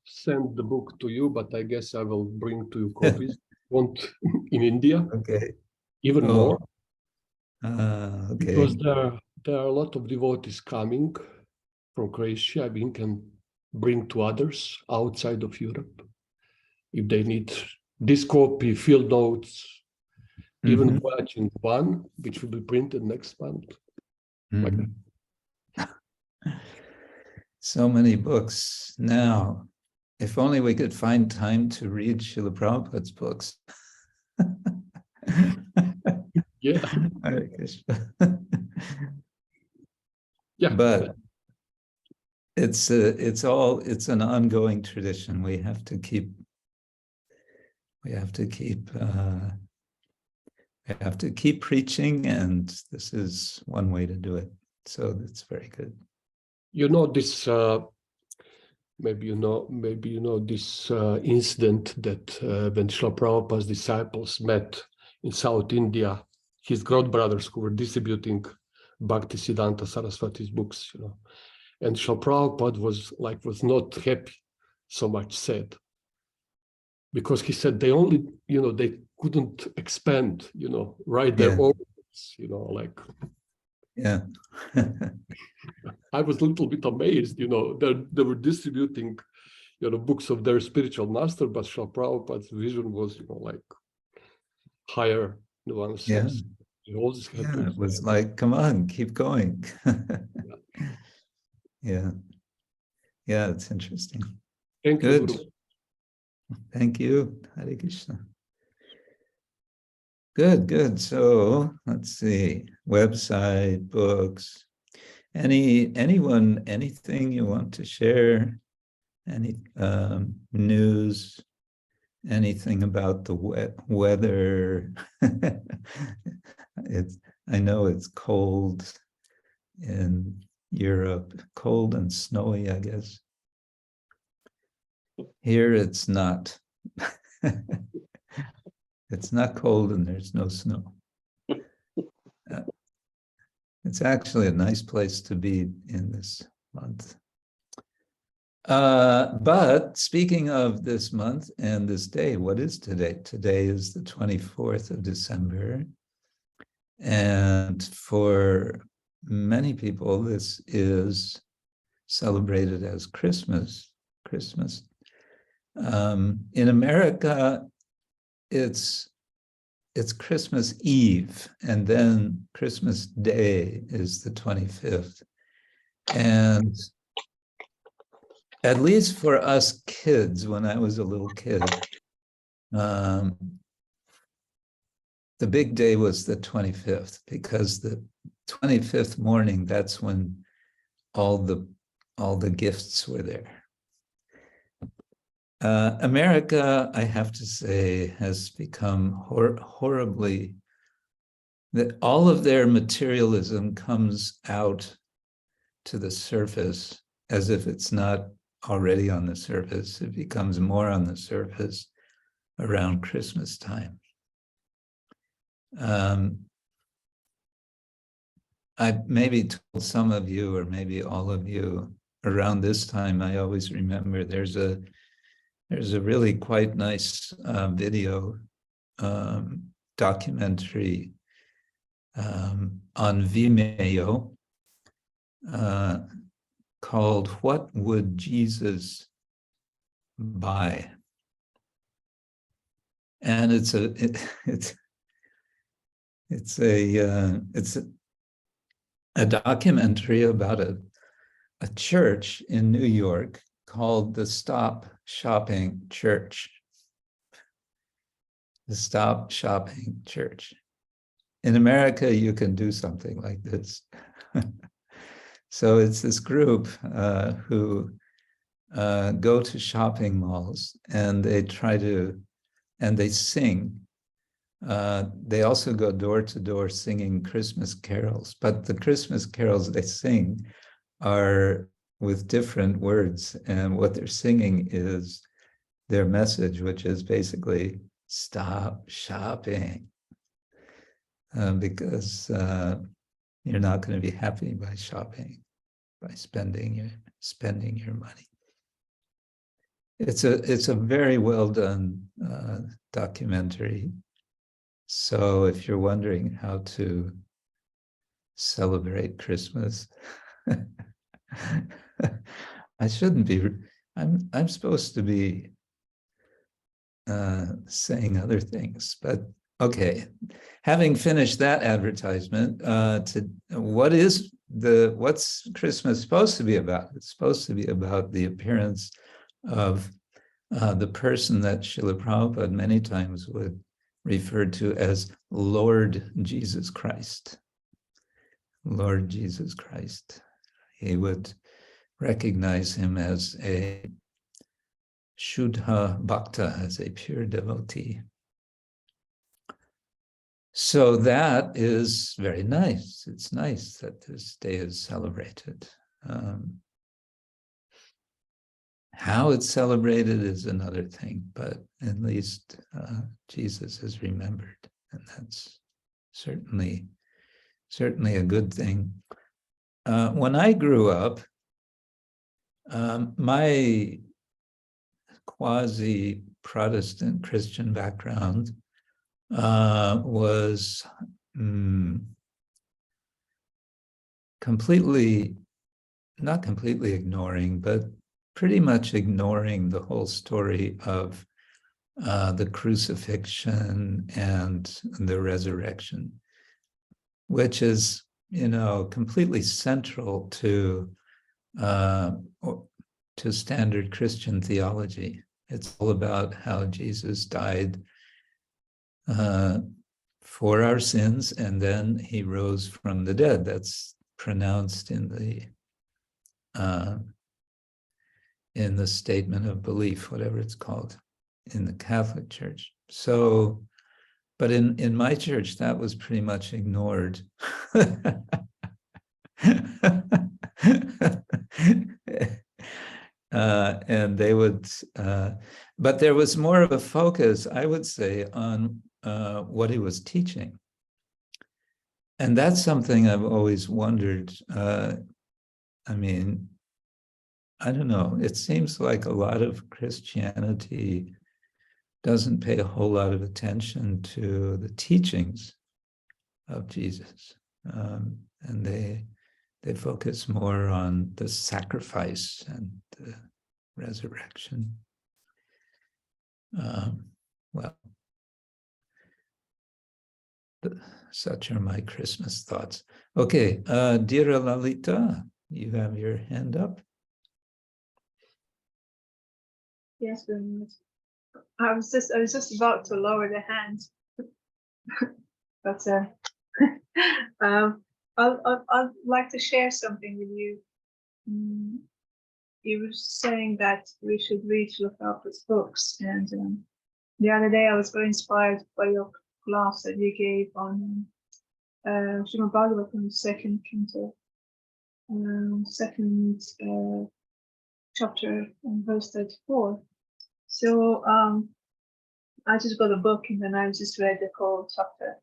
send the book to you, but I guess I will bring to you copies. Want in India? Okay. Even more. Okay. Because there are a lot of devotees coming from Croatia. I mean, can bring to others outside of Europe if they need this copy, field notes, even watching one, which will be printed next month. Like that. So many books now. If only we could find time to read Srila Prabhupada's books. Yeah. Hare Krishna. Yeah. But it's an ongoing tradition. We have to keep preaching, and this is one way to do it. So that's very good. This maybe you know this incident that when Srila Prabhupada's disciples met in South India, his godbrothers who were distributing Bhaktisiddhanta Saraswati's books, and Srila Prabhupada was not happy, so much said, because he said they only, they couldn't expand, write their own books, Yeah. I was a little bit amazed, they were distributing, books of their spiritual master, but Srila Prabhupada's vision was, higher nuances. Yeah. He always had It was like, come on, keep going. Yeah. Yeah, it's interesting. Thank you, Good. Guru. Thank you. Hare Krishna. Good. So let's see. Website, books. Anyone, anything you want to share? any news, anything about the weather. I know it's cold in Europe, cold and snowy, I guess. Here it's not. It's not cold and there's no snow. It's actually a nice place to be in this month. But speaking of this month and this day, what is today? Today is the 24th of December. And for many people, this is celebrated as Christmas. In America, it's Christmas Eve, and then Christmas Day is the 25th. And at least for us kids, when I was a little kid, the big day was the 25th, because the 25th morning, that's when all the gifts were there. America, I have to say, has become horribly, that all of their materialism comes out to the surface as if it's not already on the surface. It becomes more on the surface around Christmas time. I maybe told some of you, or maybe all of you, around this time, I always remember there's a really quite nice video documentary on Vimeo called "What Would Jesus Buy?" And it's a documentary about a church in New York called the Stop Shopping Church. The Stop Shopping Church. In America, you can do something like this. So it's this group who go to shopping malls, and they they sing. They also go door to door singing Christmas carols, but the Christmas carols they sing are with different words, and what they're singing is their message, which is basically stop shopping, because you're not going to be happy by shopping, by spending your money. It's a very well done documentary. So if you're wondering how to celebrate Christmas, I shouldn't be. I'm supposed to be saying other things, but okay. Having finished that advertisement, what's Christmas supposed to be about? It's supposed to be about the appearance of the person that Srila Prabhupada many times would refer to as Lord Jesus Christ. Lord Jesus Christ. He would recognize him as a Shuddha Bhakta, as a pure devotee. So that is very nice. It's nice that this day is celebrated. How it's celebrated is another thing, but at least Jesus is remembered, and that's certainly a good thing. When I grew up, my quasi-Protestant Christian background was not completely ignoring, but pretty much ignoring the whole story of the crucifixion and the resurrection, which is, completely central to standard Christian theology. It's all about how Jesus died for our sins, and then he rose from the dead. That's pronounced in in the statement of belief, whatever it's called, in the Catholic Church. So, but in my church, that was pretty much ignored. And they would, but there was more of a focus, I would say, on what he was teaching. And that's something I've always wondered. I mean, I don't know, it seems like a lot of Christianity doesn't pay a whole lot of attention to the teachings of Jesus. And they focus more on the sacrifice and the resurrection. Well, such are my Christmas thoughts. Okay, dear Lalita, you have your hand up. Yes, I was just about to lower the hand, but I'd like to share something with you. You were saying that we should read Prabhupada's books, and the other day I was very inspired by your class that you gave on Srimad Bhagavatam, second canto, second chapter, and verse 34. So I just got a book and then I just read the whole chapter.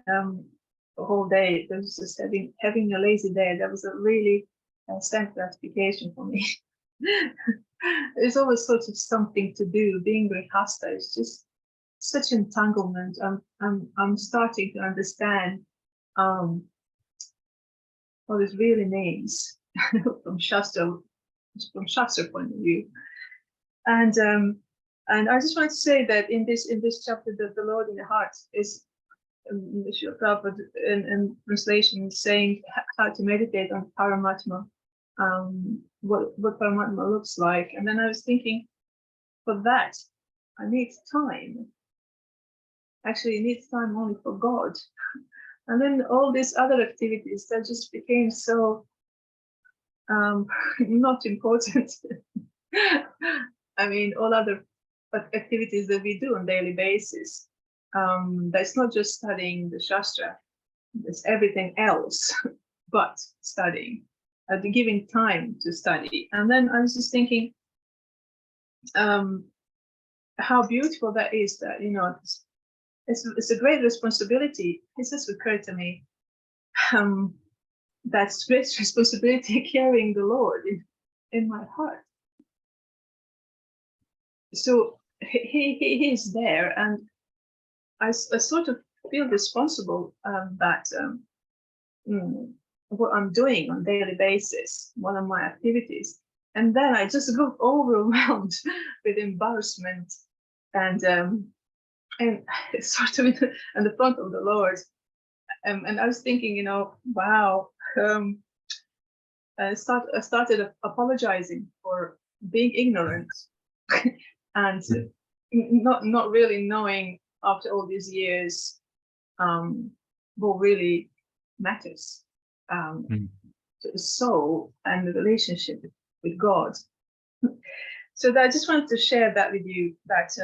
The whole day, there was just having a lazy day. That was a really instant gratification for me. There's always sort of something to do. Being grihasta is just such entanglement. I'm starting to understand what it really means from Shastra point of view. And I just want to say that in this chapter, that the Lord in the heart is Prabhupada in translation saying how to meditate on Paramatma, what Paramatma looks like. And then I was thinking, for that, I need time. Actually, it needs time only for God. And then all these other activities that just became so not important. I mean, all other activities that we do on a daily basis. That's not just studying the Shastra, it's everything else but studying, giving time to study. And then I was just thinking how beautiful that is, that, you know, it's a great responsibility. It just occurred to me, that's great responsibility carrying the Lord in my heart. So he is there, and I sort of feel responsible that what I'm doing on a daily basis, one of my activities, and then I just got overwhelmed with embarrassment and sort of in the front of the Lord, and I was thinking, you know, wow. I started apologizing for being ignorant and not really knowing after all these years what really matters to the soul and the relationship with God. So that I just wanted to share that with you, that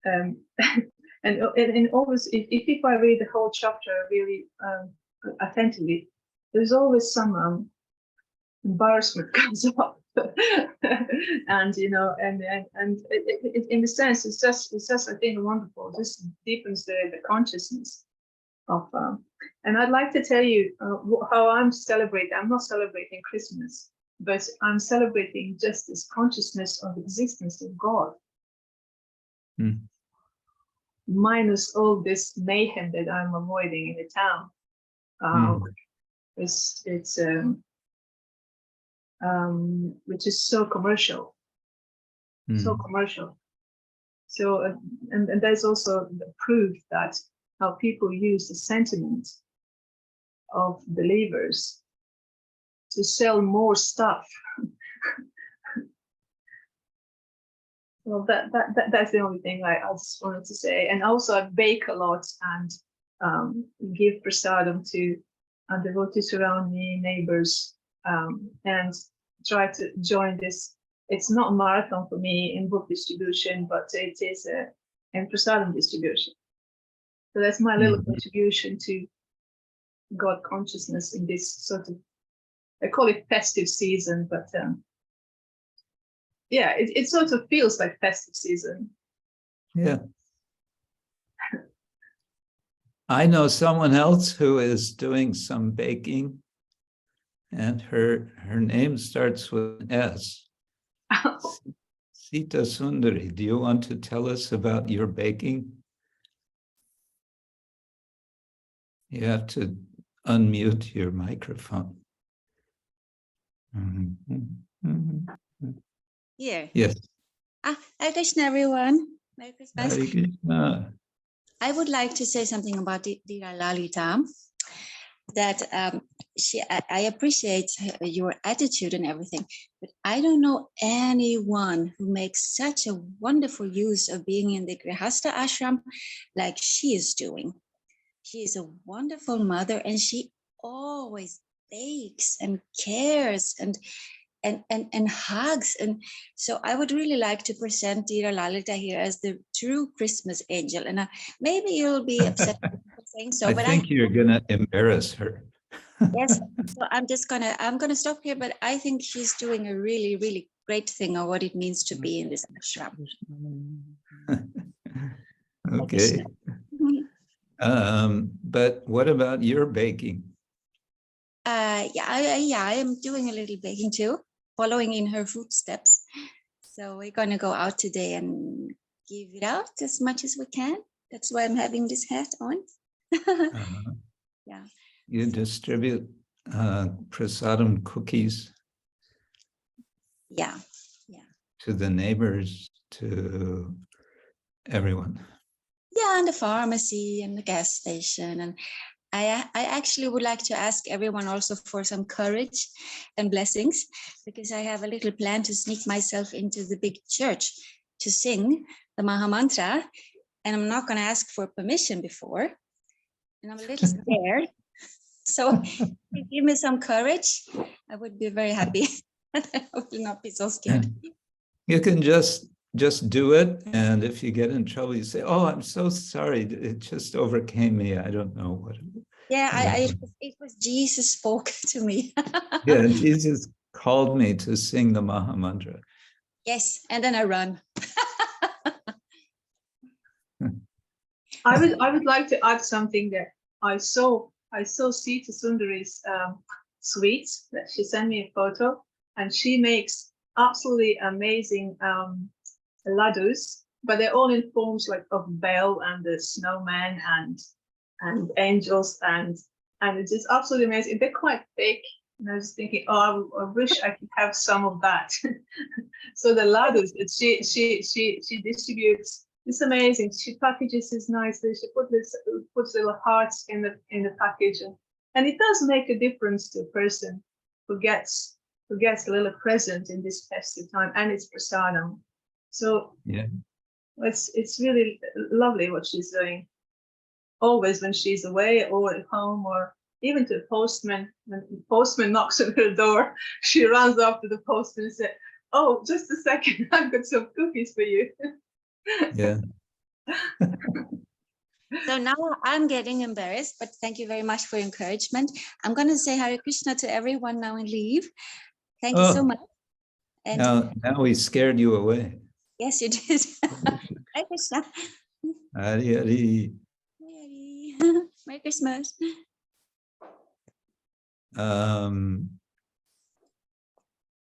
and always if I read the whole chapter really attentively, there's always some embarrassment comes up, and you know, and it, in the sense, it's just I think wonderful. It just deepens the consciousness of. And I'd like to tell you how I'm celebrating. I'm not celebrating Christmas, but I'm celebrating just this consciousness of existence of God, minus all this mayhem that I'm avoiding in the town. It's which is so commercial, so commercial. So and there's also the proof that how people use the sentiment of believers to sell more stuff. Well, that's the only thing I just wanted to say. And also I bake a lot and give prasadam to devotees around me, neighbors, and try to join this it's not a marathon for me in book distribution, but it is in prasadam distribution. So that's my little contribution to God consciousness in this sort of, I call it festive season, but yeah, it sort of feels like festive season. Yeah. I know someone else who is doing some baking, and her name starts with an S. Sita Sundari, do you want to tell us about your baking? You have to unmute your microphone. Here. Yes. Hare Krishna, everyone. Merry Christmas. Hare Krishna. I would like to say something about Dira Lalita. That I appreciate your attitude and everything, but I don't know anyone who makes such a wonderful use of being in the Grihastha ashram like she is doing. She is a wonderful mother, and she always bakes and cares and hugs. And so I would really like to present Dira Lalita here as the true Christmas angel. And maybe you'll be upset for saying so, but I think you're gonna embarrass her. Yes, so I'm gonna stop here, but I think she's doing a really, really great thing of what it means to be in this ashram. Okay. But what about your baking? I am doing a little baking too, following in her footsteps. So we're gonna go out today and give it out as much as we can. That's why I'm having this hat on. Yeah. You distribute prasadam cookies. Yeah. To the neighbors, to everyone. Yeah, and the pharmacy and the gas station. And I actually would like to ask everyone also for some courage and blessings, because I have a little plan to sneak myself into the big church to sing the Maha Mantra, and I'm not going to ask for permission before, and I'm a little scared. So if you give me some courage, I would be very happy. I will not be so scared. You can just do it, and if you get in trouble, you say, "Oh, I'm so sorry. It just overcame me. I don't know what." Yeah, it was Jesus spoke to me. Yeah, Jesus called me to sing the Maha Mantra. Yes, and then I run. I would like to add something that I saw Sita Sundari's sweets that she sent me a photo, and she makes absolutely amazing laddus, but they're all in forms like of bell and the snowman and angels, and it's just absolutely amazing. They're quite thick, and I was thinking, oh, I wish I could have some of that. So the laddus that she distributes, it's amazing. She packages this nicely. She puts little hearts in the package, and it does make a difference to a person who gets a little present in this festive time, and it's prasadam. So yeah, it's really lovely what she's doing. Always when she's away or at home, or even to the postman, when the postman knocks on her door, she runs up to the postman and says, "Oh, just a second, I've got some cookies for you." yeah. So now I'm getting embarrassed, but thank you very much for your encouragement. I'm going to say Hare Krishna to everyone now and leave. Thank you so much. And now we scared you away. Yes, you did. Hare Krishna. Aya-rati. Merry Christmas.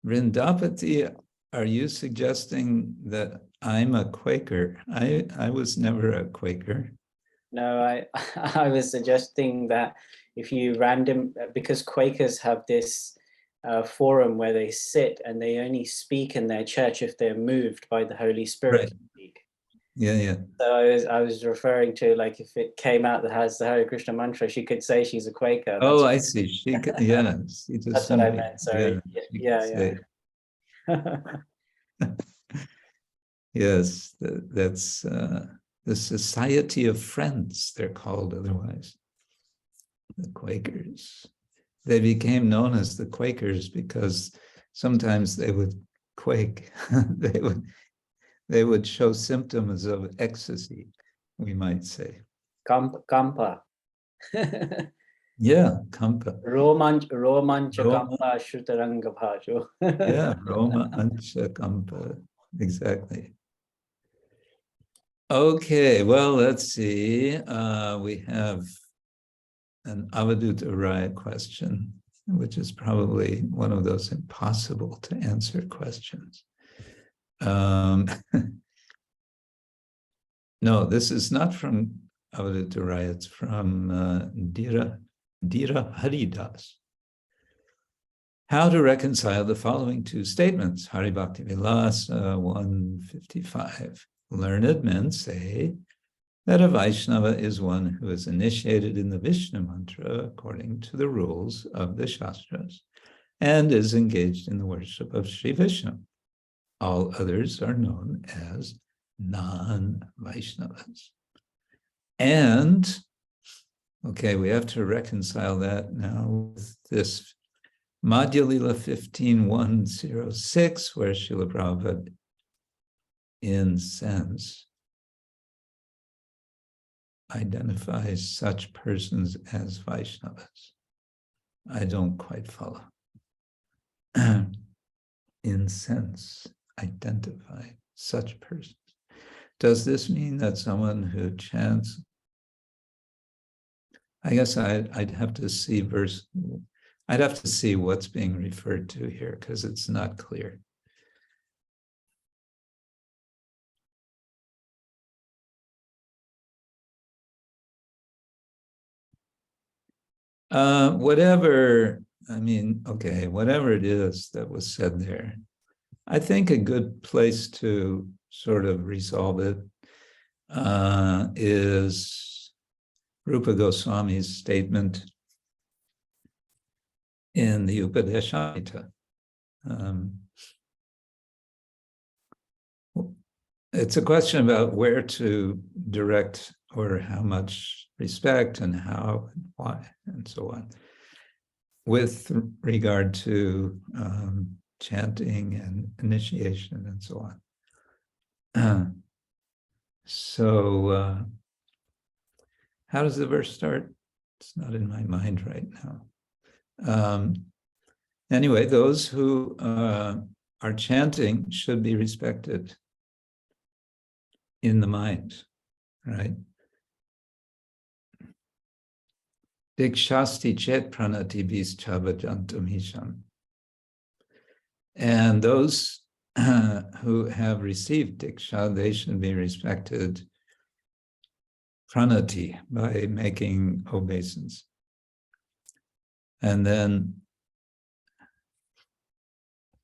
Vijnapti, are you suggesting that I'm a Quaker? I was never a Quaker. No, I was suggesting that if you because Quakers have this forum where they sit and they only speak in their church if they're moved by the Holy Spirit Right. to speak. Yeah. So I was referring to, like, if it came out that has the Hare Krishna mantra, she could say she's a Quaker. Oh, I see. She could, yeah. That's what I meant. Sorry. Yeah. Yes, that's the Society of Friends, they're called otherwise. The Quakers. They became known as the Quakers because sometimes they would quake. they would show symptoms of ecstasy, we might say. Kampa. Yeah, kampa. Romancha kampa shrutaranga bhajo. Yeah, Roma Ancha Kampa. Exactly. Okay, well, let's see. We have an Avadhuta Raya question, which is probably one of those impossible to answer questions. No, this is not from Avadhuta Raya, it's from Dira Haridas. How to reconcile the following two statements? Hari Bhakti Vilasa 155. Learned men say that a Vaishnava is one who is initiated in the Vishnu mantra according to the rules of the Shastras and is engaged in the worship of Sri Vishnu. All others are known as non-Vaishnavas. And, okay, we have to reconcile that now with this Madhya Lila 15.106, where Srila Prabhupada, in sense, identifies such persons as Vaishnavas. I don't quite follow. In sense, identify such persons. Does this mean that someone who chants? I guess I'd have to see I'd have to see what's being referred to here because it's not clear. Whatever it is that was said there, I think a good place to sort of resolve it is Rupa Goswami's statement in the Upadeshamrita. It's a question about where to direct or how much respect and how and why and so on with regard to chanting and initiation and so on. So how does the verse start? It's not in my mind right now. Anyway, those who are chanting should be respected in the mind, right? Dikshasti chet pranatibhis chavajantam hisham. And those who have received Diksha, they should be respected pranati, by making obeisance. And then,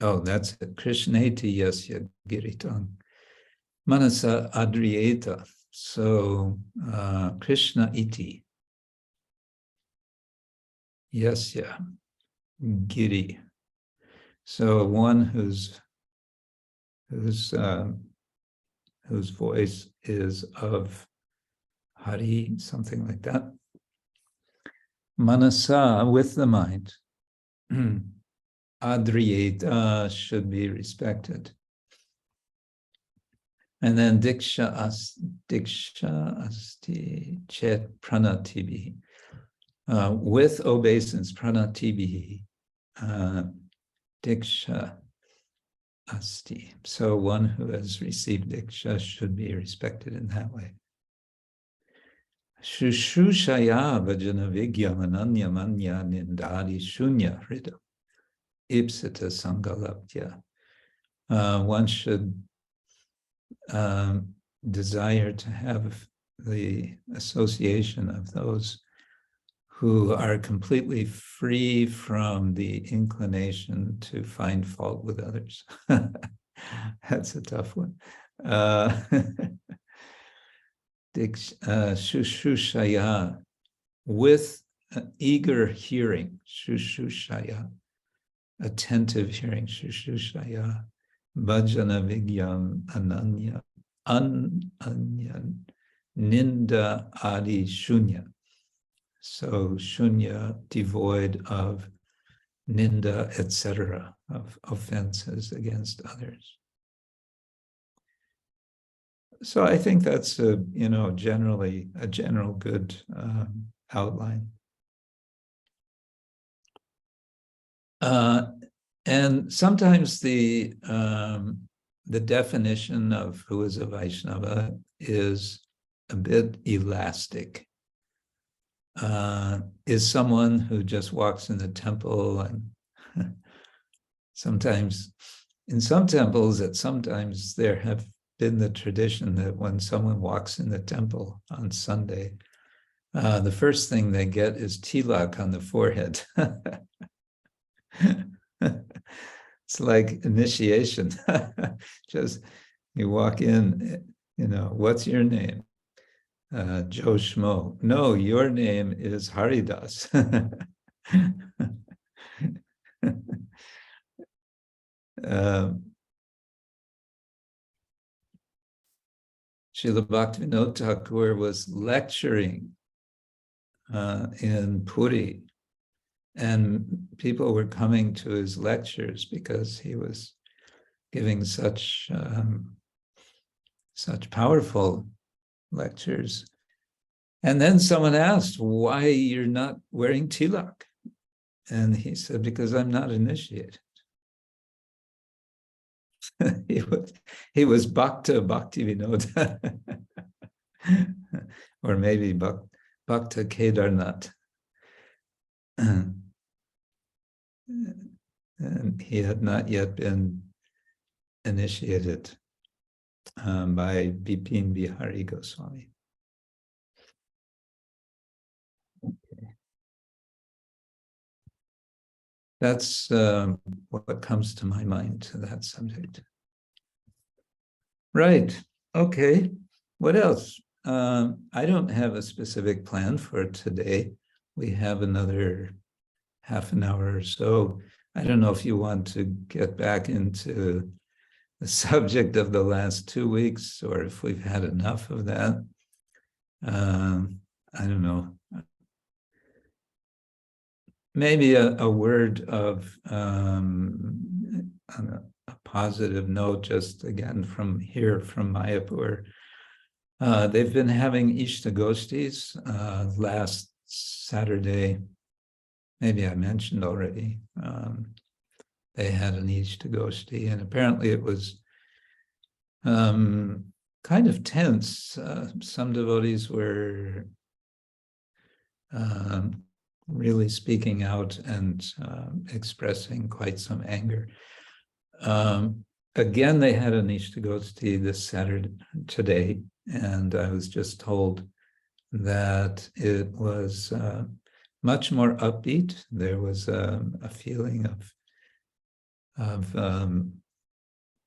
that's it. Krishneti yasya giritang. Manasa adriyeta. So, Krishna iti. Yasya giri. So one whose voice is of Hari, something like that. Manasa, with the mind. Adriyeta should be respected. And then diksha asti chet pranatibhi. With obeisance, pranatibhi, diksha asti. So one who has received diksha should be respected in that way. Shushushaya vajana vigyam ananya manya nindadi shunya hridam ipsita sangalabdya. One should desire to have the association of those who are completely free from the inclination to find fault with others. That's a tough one. Shushushaya, with eager hearing, shushushaya, attentive hearing, shushushaya, bhajana vigyam ananya, ninda adi shunya. So shunya, devoid of ninda, etc. of offenses against others. So I think that's generally a general good outline. And sometimes the definition of who is a Vaishnava is a bit elastic. Is someone who just walks in the temple, and sometimes in some temples sometimes there have been the tradition that when someone walks in the temple on Sunday, the first thing they get is tilak on the forehead. It's like initiation. Just you walk in, what's your name? Joe Schmo. No, your name is Haridas. Srila Bhaktivinoda Thakura was lecturing in Puri, and people were coming to his lectures because he was giving such powerful lectures. And then someone asked, why you're not wearing tilak? And he said, because I'm not initiated. he was Bhakta Bhaktivinoda, or maybe Bhakta Kedarnath. And he had not yet been initiated by Bipin Bihari Goswami. Okay. That's what comes to my mind to that subject. Right. Okay. What else? I don't have a specific plan for today. We have another half an hour or so. I don't know if you want to get back into the subject of the last 2 weeks, or if we've had enough of that. I don't know. Maybe a word of on a positive note, just again from Mayapur. They've been having Ishtagostis last Saturday. Maybe I mentioned already. They had an Ishtagosti, and apparently it was kind of tense. Some devotees were really speaking out and expressing quite some anger. Again, they had an Ishtagosti this Saturday today, and I was just told that it was much more upbeat. There was a feeling of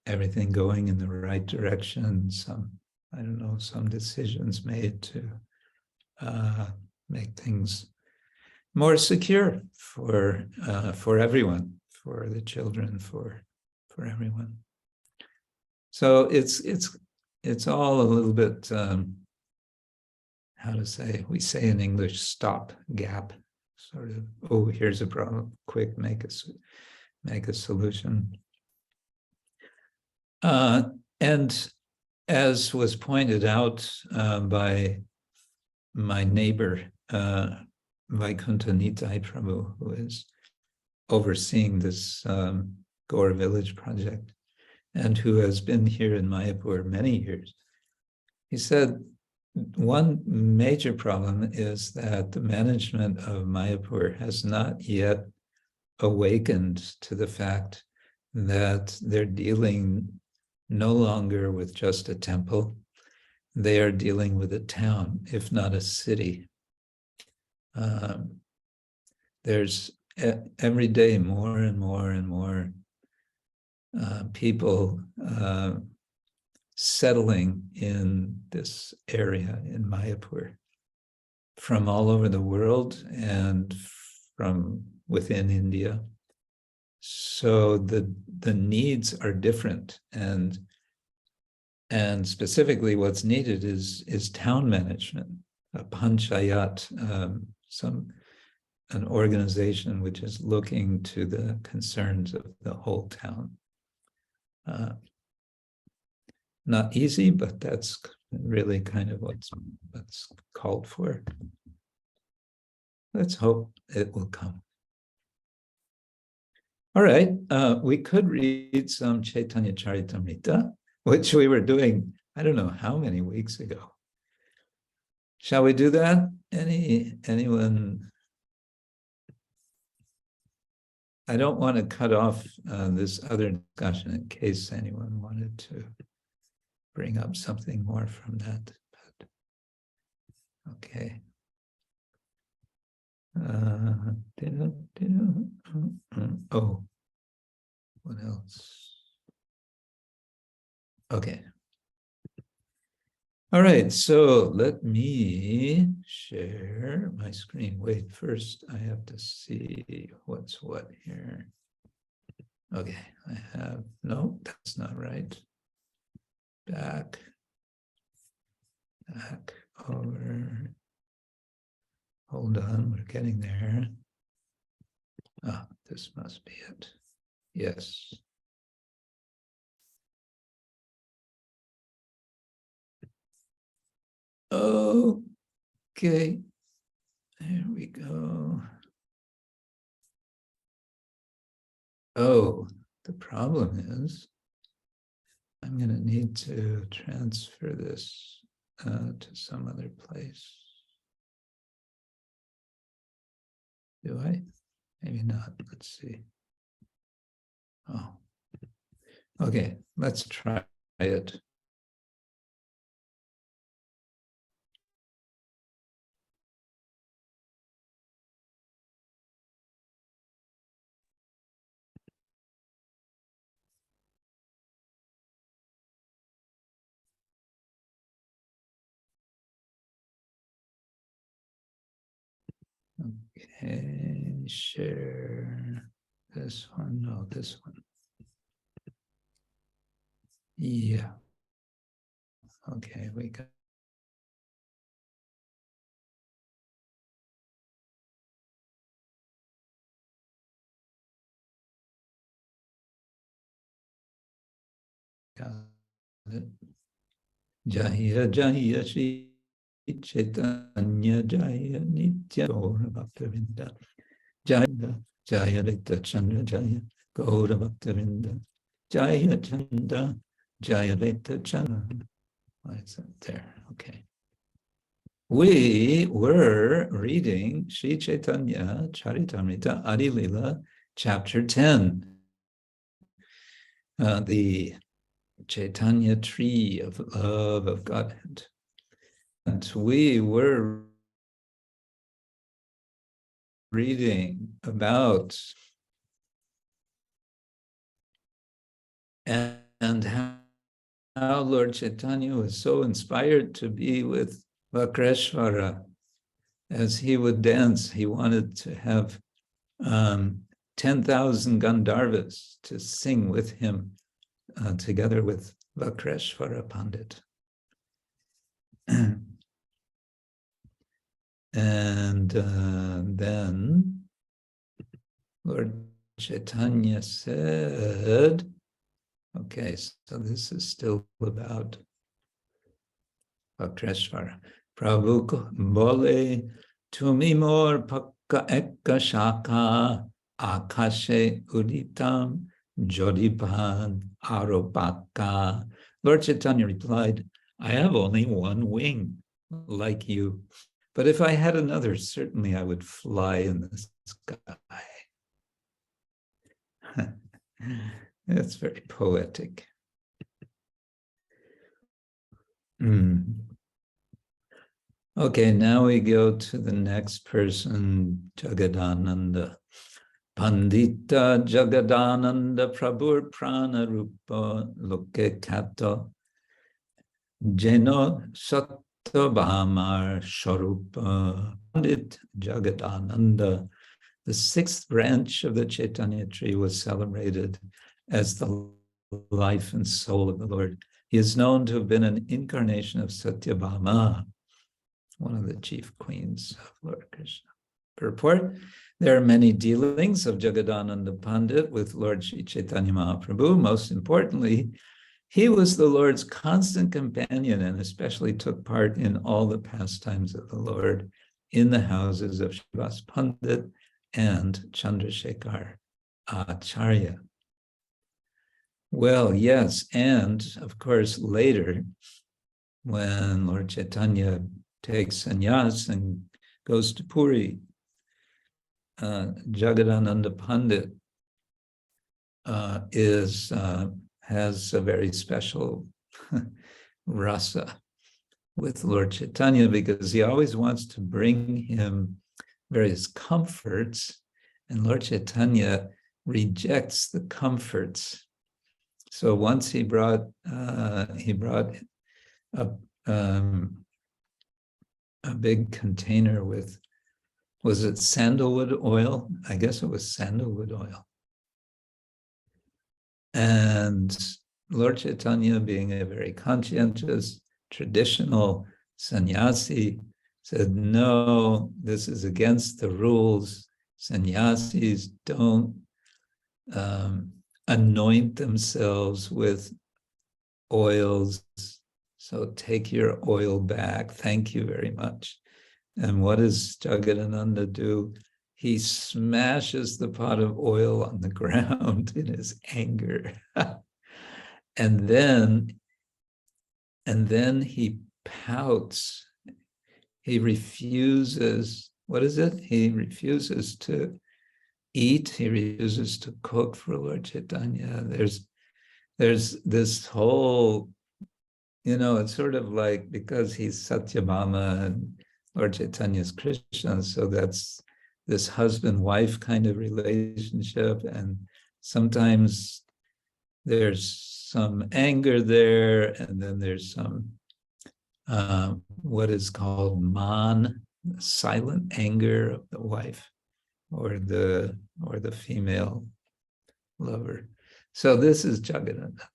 everything going in the right direction. Some decisions made to make things more secure for everyone, for the children, for everyone. So it's all a little bit, how to say, we say in English, stop, gap, sort of, oh, here's a problem, quick, make a solution. And as was pointed out by my neighbor, Vaikuntha Nitai Prabhu, who is overseeing this Gaura village project, and who has been here in Mayapur many years, he said, one major problem is that the management of Mayapur has not yet awakened to the fact that they're dealing no longer with just a temple. They are dealing with a town, if not a city. There's every day more and more and more people settling in this area in Mayapur from all over the world and from within India. So the needs are different, and specifically what's needed is town management, a panchayat, some an organization which is looking to the concerns of the whole town. Not easy, but that's really kind of what's called for. Let's hope it will come. All right, we could read some Chaitanya Charitamrita, which we were doing, I don't know how many weeks ago. Shall we do that? Anyone? I don't want to cut off this other discussion in case anyone wanted to bring up something more from that. But, okay. Oh, what else? Okay. All right, so let me share my screen. Wait, first I have to see what's what here. Okay, I have, no, that's not right. Back, over. Hold on, we're getting there. Ah, this must be it. Yes. Okay, there we go. Oh, the problem is I'm going to need to transfer this to some other place. Do I? Maybe not. Let's see. Oh, okay, let's try it. Okay, share this one. No, this one. Yeah. Okay, we got. It. Jaya Jaya Shri Chaitanya Jaya Nitya Gaura Bhaktivinoda Jaya Jaya Rita Chandra Jaya Gaura Bhaktivinoda Jaya Chanda Jaya Rita Chandra. Why is that there? Okay. We were reading Sri Chaitanya Charitamrita Adi Lila, chapter 10. The Chaitanya tree of love of Godhead. And we were reading about and how Lord Chaitanya was so inspired to be with Vakreshvara. As he would dance, he wanted to have 10,000 Gandharvas to sing with him together with Vakreshvara Pandit. And then Lord Chaitanya said, okay, so this is still about Vakreshvara. Prabhu bole tumi mor pakka ekka shaka akashe uditam jodipan aropaka. Lord Chaitanya replied, I have only one wing, like you. But if I had another, certainly I would fly in the sky. That's very poetic. Okay, now we go to the next person, Jagadananda. Pandita Jagadananda Prabhur Prana Rupa Loke Kato Jeno Sattva Sharupa. Pandit Jagadananda, the sixth branch of the Chaitanya tree, was celebrated as the life and soul of the Lord. He is known to have been an incarnation of Satyabhama, one of the chief queens of Lord Krishna. Purport. There are many dealings of Jagadananda Pandit with Lord Sri Chaitanya Mahaprabhu. Most importantly, he was the Lord's constant companion and especially took part in all the pastimes of the Lord in the houses of Srivas Pandit and Chandrasekhar Acharya. Well, yes, and of course later, when Lord Chaitanya takes sannyas and goes to Puri, Jagadananda Pandit has a very special rasa with Lord Chaitanya because he always wants to bring him various comforts, and Lord Chaitanya rejects the comforts. So once he brought a big container with, was it sandalwood oil? I guess it was sandalwood oil. And Lord Chaitanya, being a very conscientious, traditional sannyasi, said, no, this is against the rules. Sannyasis don't anoint themselves with oils. So take your oil back. Thank you very much. And what does Jagadananda do? He smashes the pot of oil on the ground in his anger. and then he pouts. He refuses, what is it? He refuses to eat. He refuses to cook for Lord Chaitanya. There's this whole, it's sort of like, because he's Satyabhama and Lord Chaitanya is Krishna, so that's this husband-wife kind of relationship, and sometimes there's some anger there, and then there's some what is called man, silent anger of the wife or the female lover. So this is Jagadananda.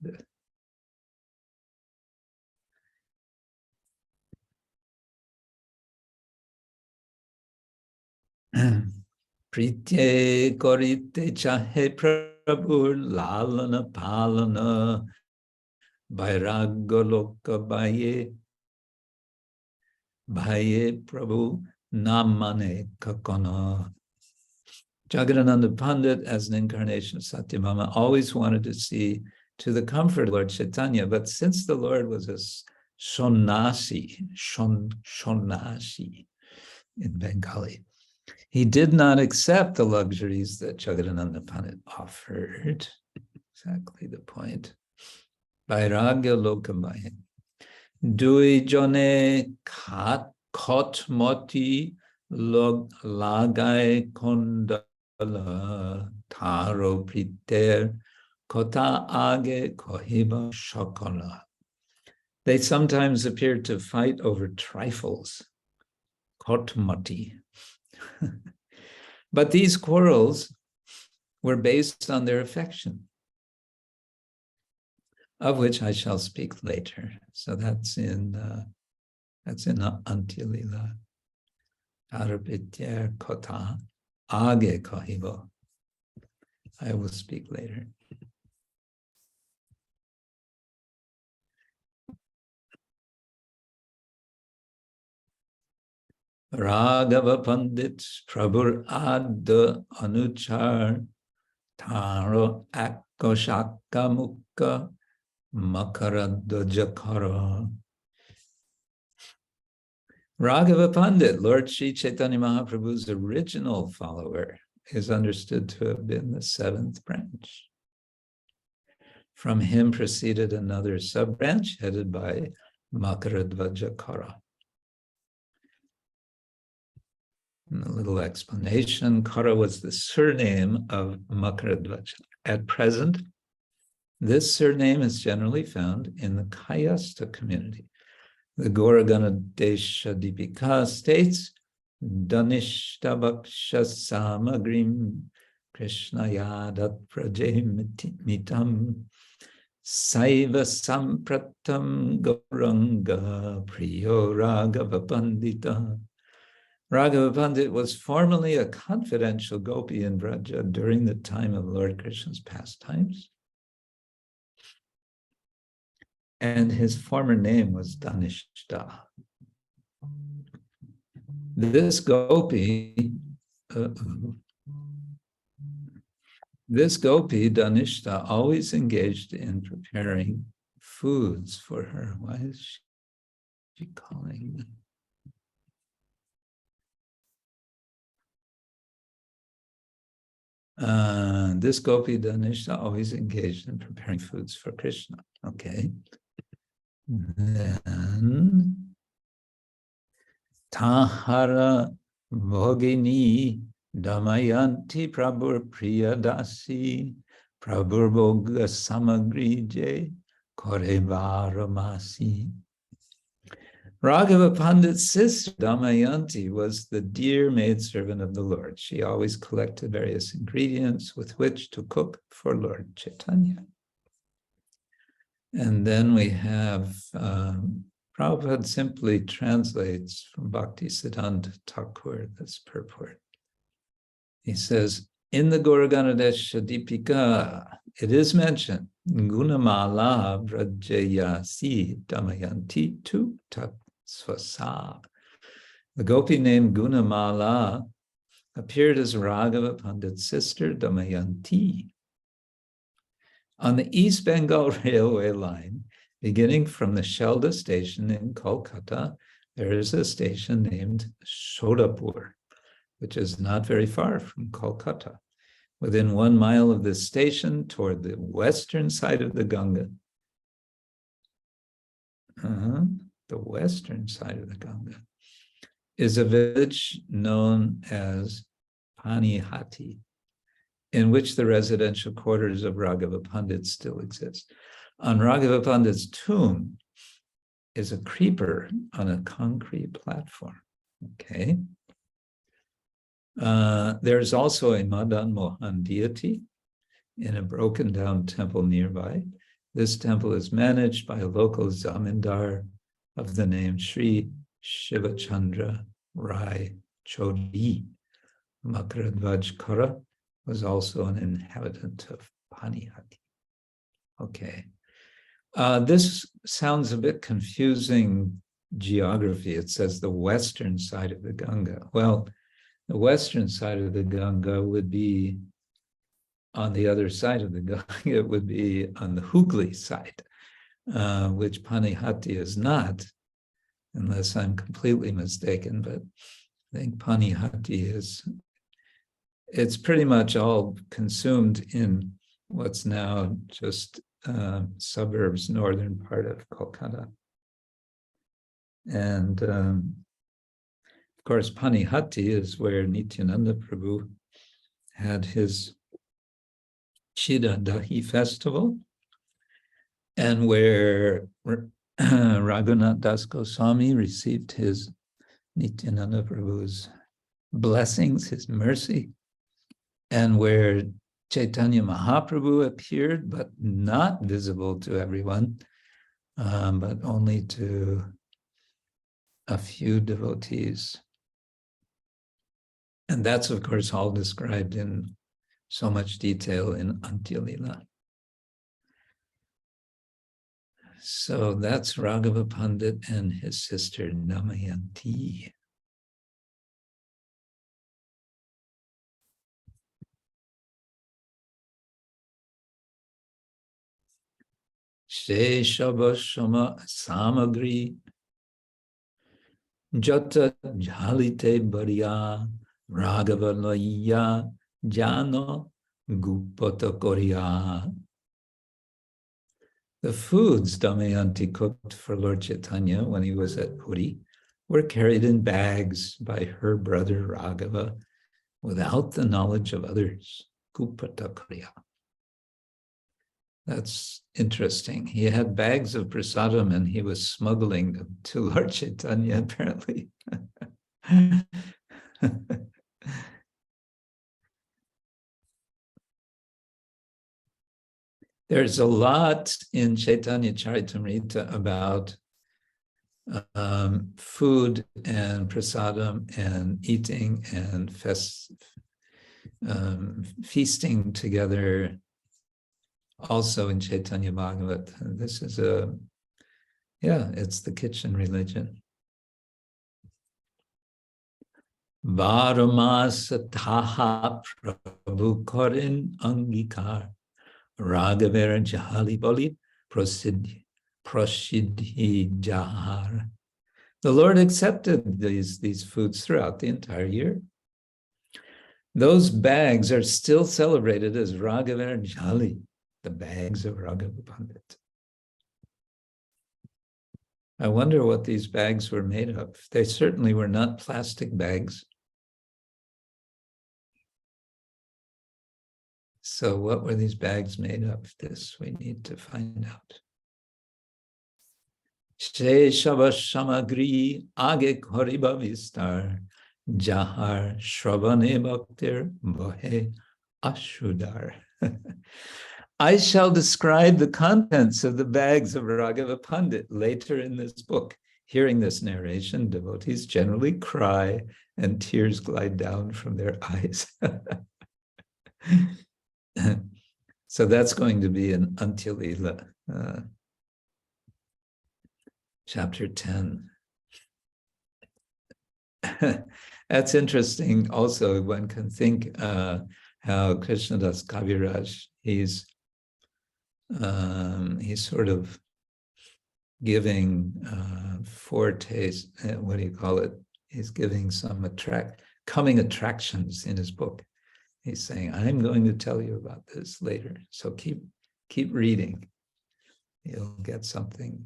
Pritye korite chahe prabhu lalana palana vairagaloka bhaye prabhu namane kakana. Jagadananda Pandit, as an incarnation of Satyabhama, always wanted to see to the comfort of Lord Chaitanya, but since the Lord was a shonnasi in Bengali, he did not accept the luxuries that Jagadananda Pandit offered. Exactly the point. Vairagya lokabhaya. Dui jone kot moti lagai kondala taro priter kota age kohiba shakala. They sometimes appeared to fight over trifles, kotmati. But these quarrels were based on their affection, of which I shall speak later. So that's in Antilila. Arapitya kota age kahibo. I will speak later. Raghava Pandit Prabhur Adda Anuchar Taro Akoshaka Mukha Makarada Jakara. Raghava Pandit, Lord Sri Chaitanya Mahaprabhu's original follower, is understood to have been the seventh branch. From him proceeded another sub-branch headed by Makaradvajakara. And a little explanation, Kara was the surname of Makaradvaja. At present, this surname is generally found in the Kayasta community. The Gauragana Desha Dipika states, Danishtabaksha Samagrim Krishna Yadat Praje Mitam Saiva Sampratam Gauranga Priyo Raghava Pandita Raghava Pandit was formerly a confidential gopi in Vraja during the time of Lord Krishna's pastimes. And his former name was Dhanishta. This gopi, Dhanishta, always engaged in preparing foods for her. Why is she calling me? This gopi Dhanishta always engaged in preparing foods for Krishna. Okay. Then Tahara Bhogini Damayanti Prabhur Priyadasi Prabhur Bhoga Samagrije Korevaramasi. Raghava Pandit's sister Damayanti was the dear maidservant of the Lord. She always collected various ingredients with which to cook for Lord Chaitanya. And then we have, Prabhupada simply translates from Bhaktisiddhanta Thakur this purport. He says, in the Gauraganadesha Dipika, it is mentioned, Gunamala Vrajayasi Damayanti tu Tatsvasa. The gopi named Gunamala appeared as Raghava Pandit's sister Damayanti. On the East Bengal Railway line, beginning from the Shelda station in Kolkata, there is a station named Shodapur, which is not very far from Kolkata. Within 1 mile of this station, toward the western side of the Ganga, the western side of the Ganga, is a village known as Panihati, in which the residential quarters of Raghava Pandit still exist. On Raghava Pandit's tomb is a creeper on a concrete platform. Okay. There's also a Madan Mohan deity in a broken down temple nearby. This temple is managed by a local zamindar of the name Sri Shivachandra Rai Chodhi. Makaradvaj Kara was also an inhabitant of Panihati. Okay. This sounds a bit confusing geography. It says the western side of the Ganga. Well, the western side of the Ganga would be on the other side of the Ganga. It would be on the Hooghly side, which Panihati is not, unless I'm completely mistaken. But I think Panihati is, it's pretty much all consumed in what's now just suburbs, northern part of Kolkata. And of course, Panihati is where Nityananda Prabhu had his Chida Dahi festival, and where Raghunath Das Goswami received his Nityananda Prabhu's blessings, his mercy, and where Chaitanya Mahaprabhu appeared, but not visible to everyone, but only to a few devotees. And that's, of course, all described in so much detail in Antya-lila. So that's Raghava Pandit and his sister Damayanti. Sheshabashama samagri jata jalite bariya Raghava loya jano gupata koriya. The foods Damayanti cooked for Lord Chaitanya when he was at Puri were carried in bags by her brother Raghava without the knowledge of others. Gupata koriya. That's interesting. He had bags of prasadam and he was smuggling them to Lord Chaitanya, apparently. There's a lot in Chaitanya Charitamrita about food and prasadam and eating and feasting together also in Chaitanya Bhagavat. And this is it's the kitchen religion. Varamasa taha prabhu korin angikar ragavera jahali boli prasidhi jahara. The Lord accepted these foods throughout the entire year. Those bags are still celebrated as Raghavera Jali, the bags of Raghava Pandit. I wonder what these bags were made of. They certainly were not plastic bags. So what were these bags made of? This we need to find out. Sheshava Samagri Age Koriba Vistar Jahar Shravane Bhaktir Bohe Ashudar. I shall describe the contents of the bags of Raghava Pandit later in this book. Hearing this narration, devotees generally cry and tears glide down from their eyes. So that's going to be in Antyalila, chapter 10. That's interesting. Also, one can think how Krishnadas Kaviraj, he's sort of giving foretaste, what do you call it? He's giving some coming attractions in his book. He's saying, I'm going to tell you about this later. So keep reading. You'll get something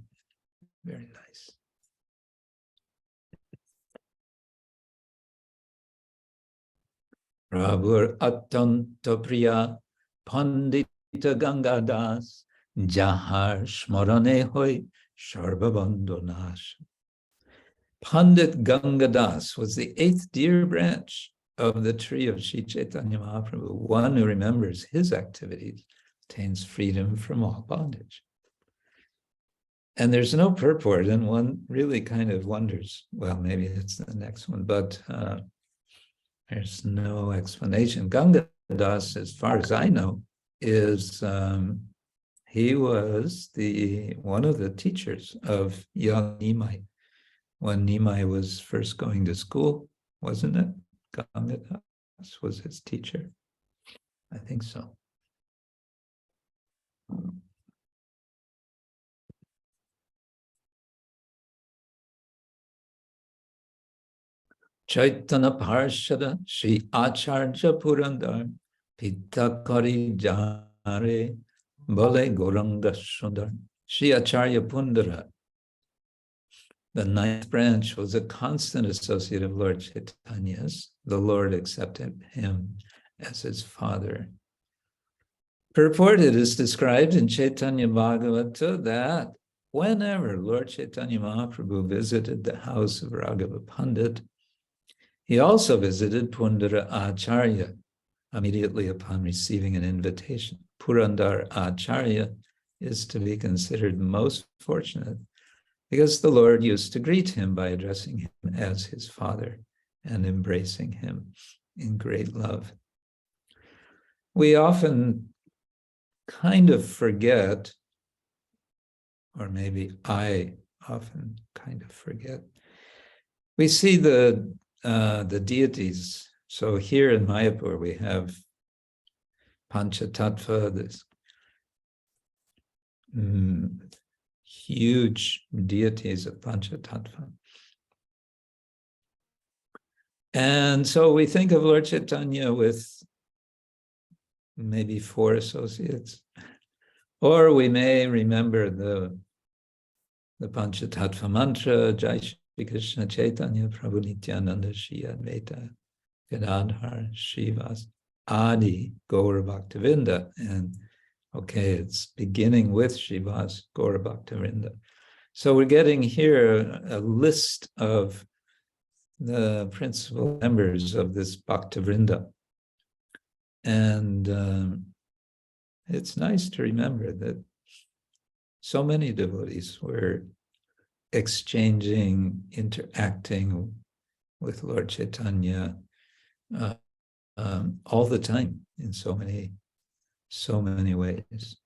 very nice. Prabhur Attanta Priya Pandita Gangadas Jahar Smarane Hoy Sharvabandhonash. Pandit Gangadas was the 8th dear branch of the tree of Sri Chaitanya Mahaprabhu. One who remembers his activities attains freedom from all bondage. And there's no purport, and one really kind of wonders, well, maybe it's the next one, but there's no explanation. Gangadas, as far as I know, is he was one of the teachers of young Nimai when Nimai was first going to school, wasn't it? Gangadas was his teacher. I think so. Chaitanya Parshada Shri Acharya Purandar Pitta Kori Jare Bole Goranga Sundar. Shri Acharya Pundara, the 9th branch, was a constant associate of Lord Chaitanya's. The Lord accepted him as his father. Purported is described in Chaitanya Bhagavata that whenever Lord Chaitanya Mahaprabhu visited the house of Raghava Pandit, he also visited Pundara Acharya immediately upon receiving an invitation. Purandar Acharya is to be considered most fortunate because the Lord used to greet him by addressing him as his father and embracing him in great love. We often kind of forget, or maybe I often kind of forget, we see the deities. So here in Mayapur, we have Panchatattva, this huge deities of Panchatattva. And so we think of Lord Chaitanya with maybe 4 associates, or we may remember the Panchatattva mantra, Jai Shri Krishna Chaitanya Prabhu Nityananda Shri Advaita Gadadhar Srivas Adi Gaura Bhaktivinoda. And okay, it's beginning with Srivas Gaura Bhaktivinoda. So we're getting here a list of the principal members of this Bhaktivinoda. And it's nice to remember that so many devotees were exchanging, interacting with Lord Chaitanya all the time in so many ways.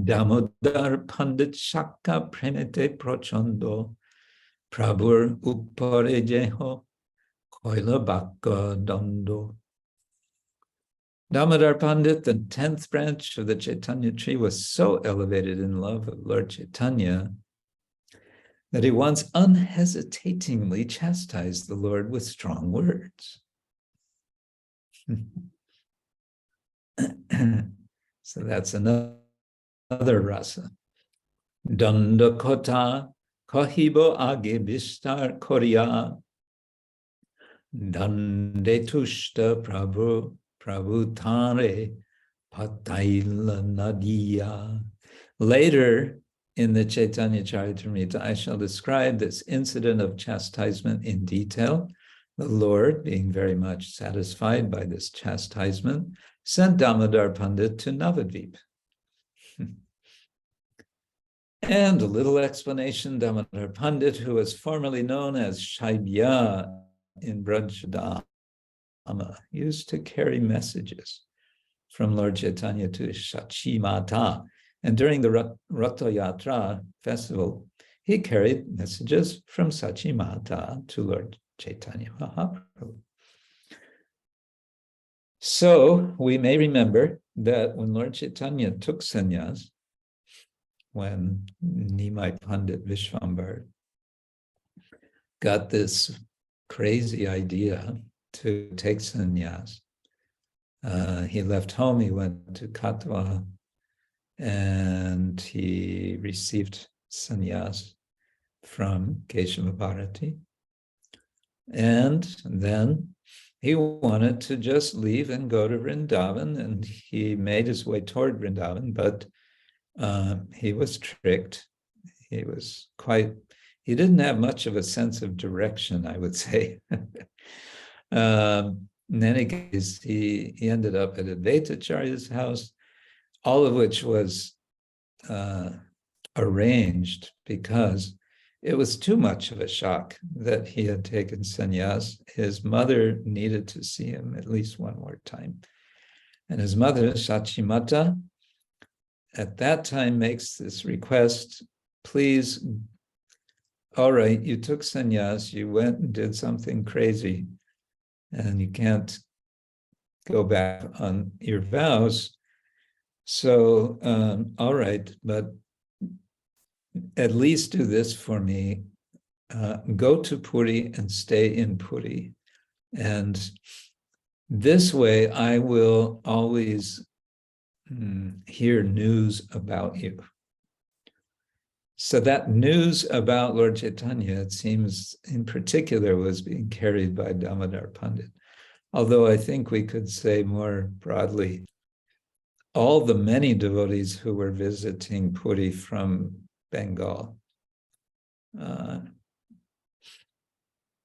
Damodar Pandit Shaka Premete Prochando Prabhur Uparejeho Koila Baka Dando. Damodar Pandit, the 10th branch of the Chaitanya tree, was so elevated in love of Lord Chaitanya that he once unhesitatingly chastised the Lord with strong words. So that's another rasa. Danda kota kahibo age bistar koria. Dande tushta prabhu tare pataila nadia. Later in the Chaitanya Charitamrita, I shall describe this incident of chastisement in detail. The Lord, being very much satisfied by this chastisement, sent Damodar Pandit to Navadvip. And a little explanation, Damodar Pandit, who was formerly known as Shaibya in Brajadama, used to carry messages from Lord Chaitanya to Shachi Mata. And during the Ratha Yatra festival, he carried messages from Sachi Mata to Lord Chaitanya Mahaprabhu. So we may remember that when Lord Chaitanya took sannyas, when Nimai Pandit Vishwambar got this crazy idea to take sannyas, he left home, he went to Katwa, and he received sannyas from Keshava Bharati. And then he wanted to just leave and go to Vrindavan, and he made his way toward Vrindavan, but he was tricked. He didn't have much of a sense of direction, I would say. In any case, he ended up at Advaitacharya's house, all of which was arranged because it was too much of a shock that he had taken sannyas. His mother needed to see him at least one more time. And his mother, Shachimata, at that time makes this request, please, all right, you took sannyas, you went and did something crazy, and you can't go back on your vows. So, all right, but at least do this for me. Go to Puri and stay in Puri. And this way I will always hear news about you. So that news about Lord Chaitanya, it seems in particular, was being carried by Damodar Pandit. Although I think we could say more broadly, all the many devotees who were visiting Puri from Bengal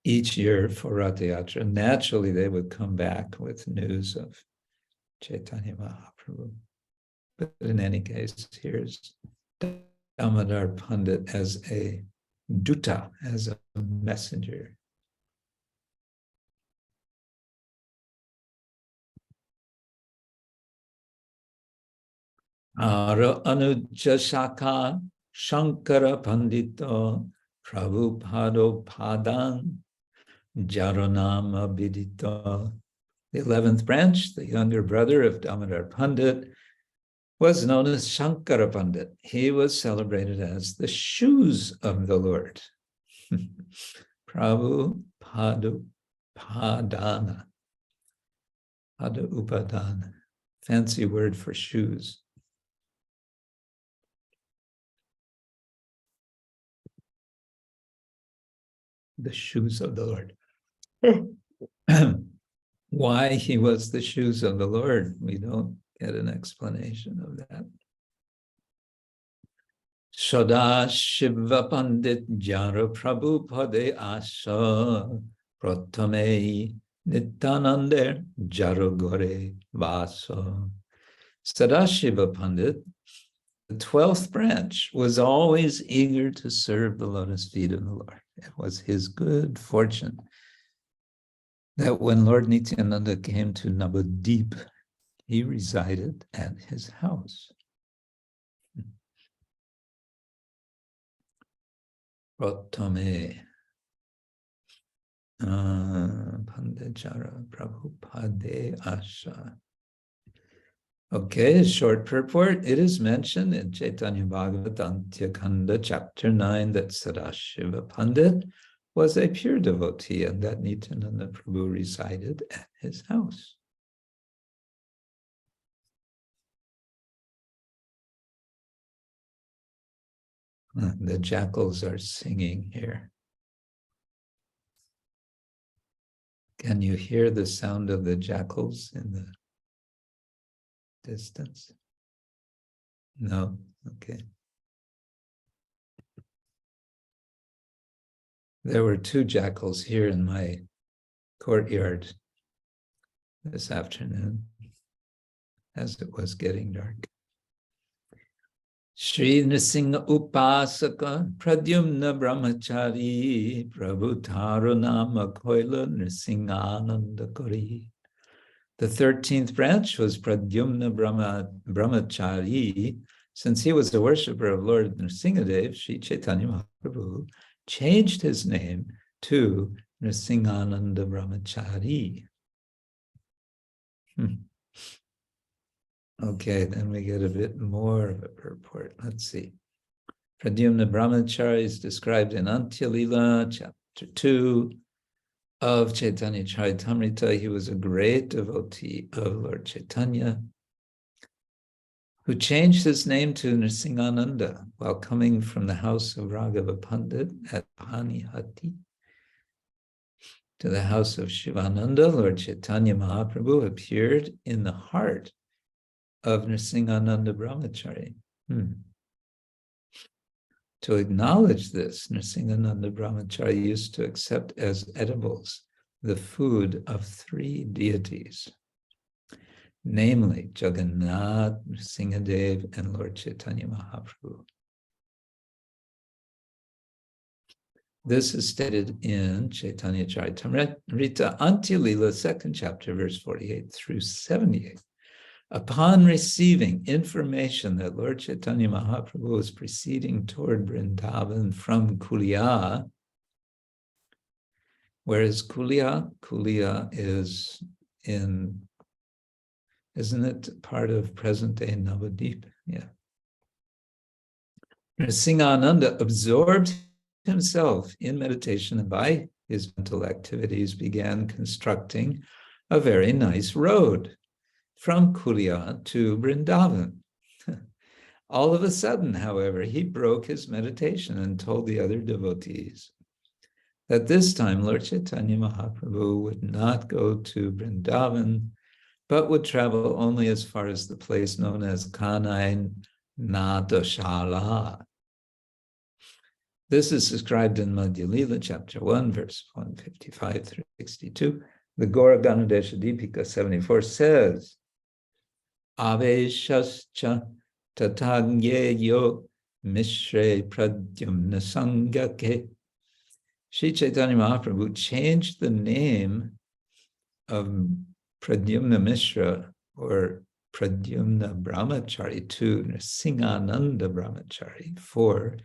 each year for Ratha Yatra, naturally they would come back with news of Chaitanya Mahaprabhu. But in any case, here's Damodar Pandit as a duta, as a messenger. Ara anuja shaka shankara pandito prabhupado padan jaranama bidito. The 11th branch, the younger brother of Damodar Pandit, was known as Shankara Pandit. He was celebrated as the shoes of the Lord. Prabhu Padu Padana. Pada Upadana. Fancy word for shoes. The shoes of the Lord. Why he was the shoes of the Lord, we don't get an explanation of that. Sada Shiva Pandit Jara Prabhu Pade Asa Pratame Nityananda Jara Gore Vasa. Sada Shiva Pandit 12th branch was always eager to serve the lotus feet of the Lord. It was his good fortune that when Lord Nityananda came to Navadip, he resided at his house. Pratame Pandechara Prabhupada Asha. Okay, short purport. It is mentioned in Chaitanya Bhagavatam Kanda chapter 9 that Sadashiva Pandit was a pure devotee and that Nityananda Prabhu resided at his house. The jackals are singing here. Can you hear the sound of the jackals in the distance? No? Okay. There were 2 jackals here in my courtyard this afternoon as it was getting dark. Shri Nrsinga Upasaka Pradyumna Brahmachari Prabhu Nama Koila Nrsingananda Kori. The 13th branch was Pradyumna Brahmachari. Since he was a worshipper of Lord Nrsingadev, Sri Chaitanya Mahaprabhu changed his name to Nrsingananda Brahmachari. Okay, then we get a bit more of a purport. Let's see. Pradyumna Brahmachari is described in Antya-lila, chapter 2 of Chaitanya Charitamrita. He was a great devotee of Lord Chaitanya, who changed his name to Nrsingananda while coming from the house of Raghava Pandit at Panihati to the house of Shivananda. Lord Chaitanya Mahaprabhu appeared in the heart of Nrsingananda Brahmachari. To acknowledge this, Nrsingananda Brahmachari used to accept as edibles the food of 3 deities, namely Jagannath, Nrsingadev, and Lord Chaitanya Mahaprabhu. This is stated in Chaitanya Charitamrita, Antya-lila, 2nd chapter, verse 48 through 78. Upon receiving information that Lord Chaitanya Mahaprabhu was proceeding toward Vrindavan from Kulia, whereas Kulia is in, isn't it part of present-day Navadip? Yeah. Nrsingananda absorbed himself in meditation and by his mental activities began constructing a very nice road from Kulia to Vrindavan. All of a sudden, however, he broke his meditation and told the other devotees that this time Lord Chaitanya Mahaprabhu would not go to Vrindavan, but would travel only as far as the place known as Kanai Nadashala. This is described in Madhya-lila, chapter 1, verse 155 through 62. The Gaura Ganadesha Deepika 74 says, Aveshascha tatagyeyo mishre pradyumna sangake. Sri Chaitanya Mahaprabhu changed the name of Pradyumna Mishra or Pradyumna Brahmachari to Nrsingananda Brahmachari, for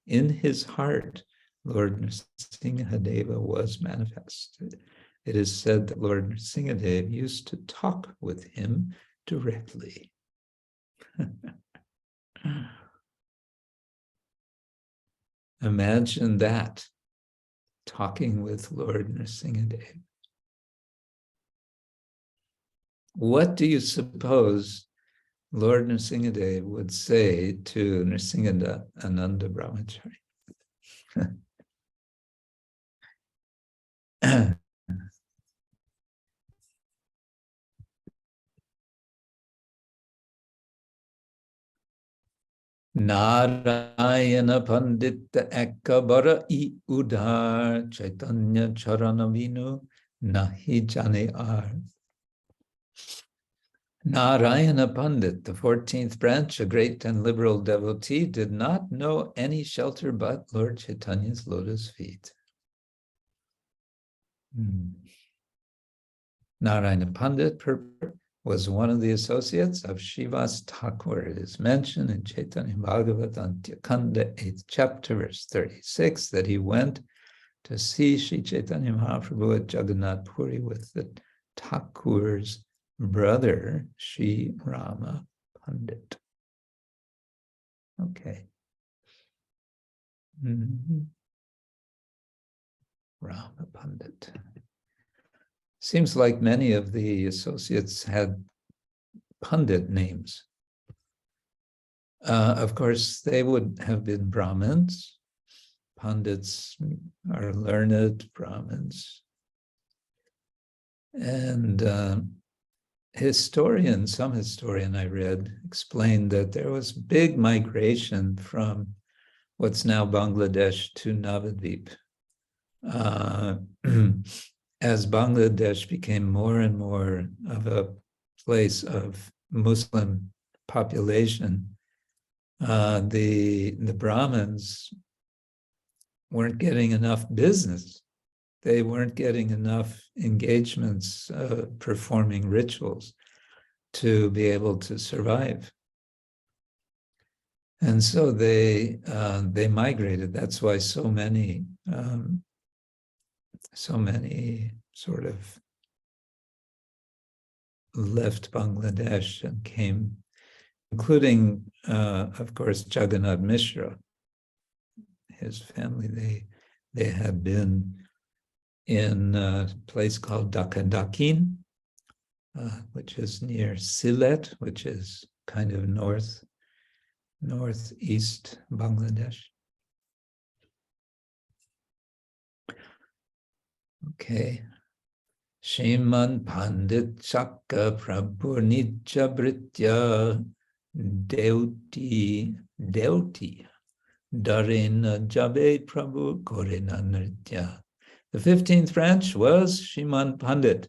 in his heart Lord Nrsingadeva was manifested. It is said that Lord Nrsingadev used to talk with him directly. Imagine that, talking with Lord Nrsingadev. What do you suppose Lord Nrsingadev would say to Nrsingananda Brahmachari? Narayana Pandita Ekabara I Uddhāra Chaitanya Charanavinu Nahi Jane Ar. Narayana Pandit, the 14th branch, a great and liberal devotee, did not know any shelter but Lord Chaitanya's lotus feet. Narayana Pandit was one of the associates of Shiva's Thakura. It is mentioned in Chaitanya Bhagavata Antyakanda 8th chapter, verse 36, that he went to see Sri Chaitanya Mahaprabhu at Jagannath Puri with the Thakura's brother, Sri Rama Pandit. Okay. Rama Pandit. Seems like many of the associates had Pandit names. Of course, they would have been Brahmins. Pandits are learned Brahmins. And some historian I read explained that there was big migration from what's now Bangladesh to Navadvip. As Bangladesh became more and more of a place of Muslim population, the Brahmins weren't getting enough business. They weren't getting enough engagements, performing rituals to be able to survive. And so they migrated. That's why so many sort of left Bangladesh and came, including, of course, Jagannath Mishra. His family, they had been in a place called Dakin, which is near Sylhet, which is kind of northeast Bangladesh. Okay. Shriman Pandit Chakka Prabhu Nitya Britya Deuti Darena Jabe Prabhu Korena Nritya. The 15th branch was Shriman Pandit,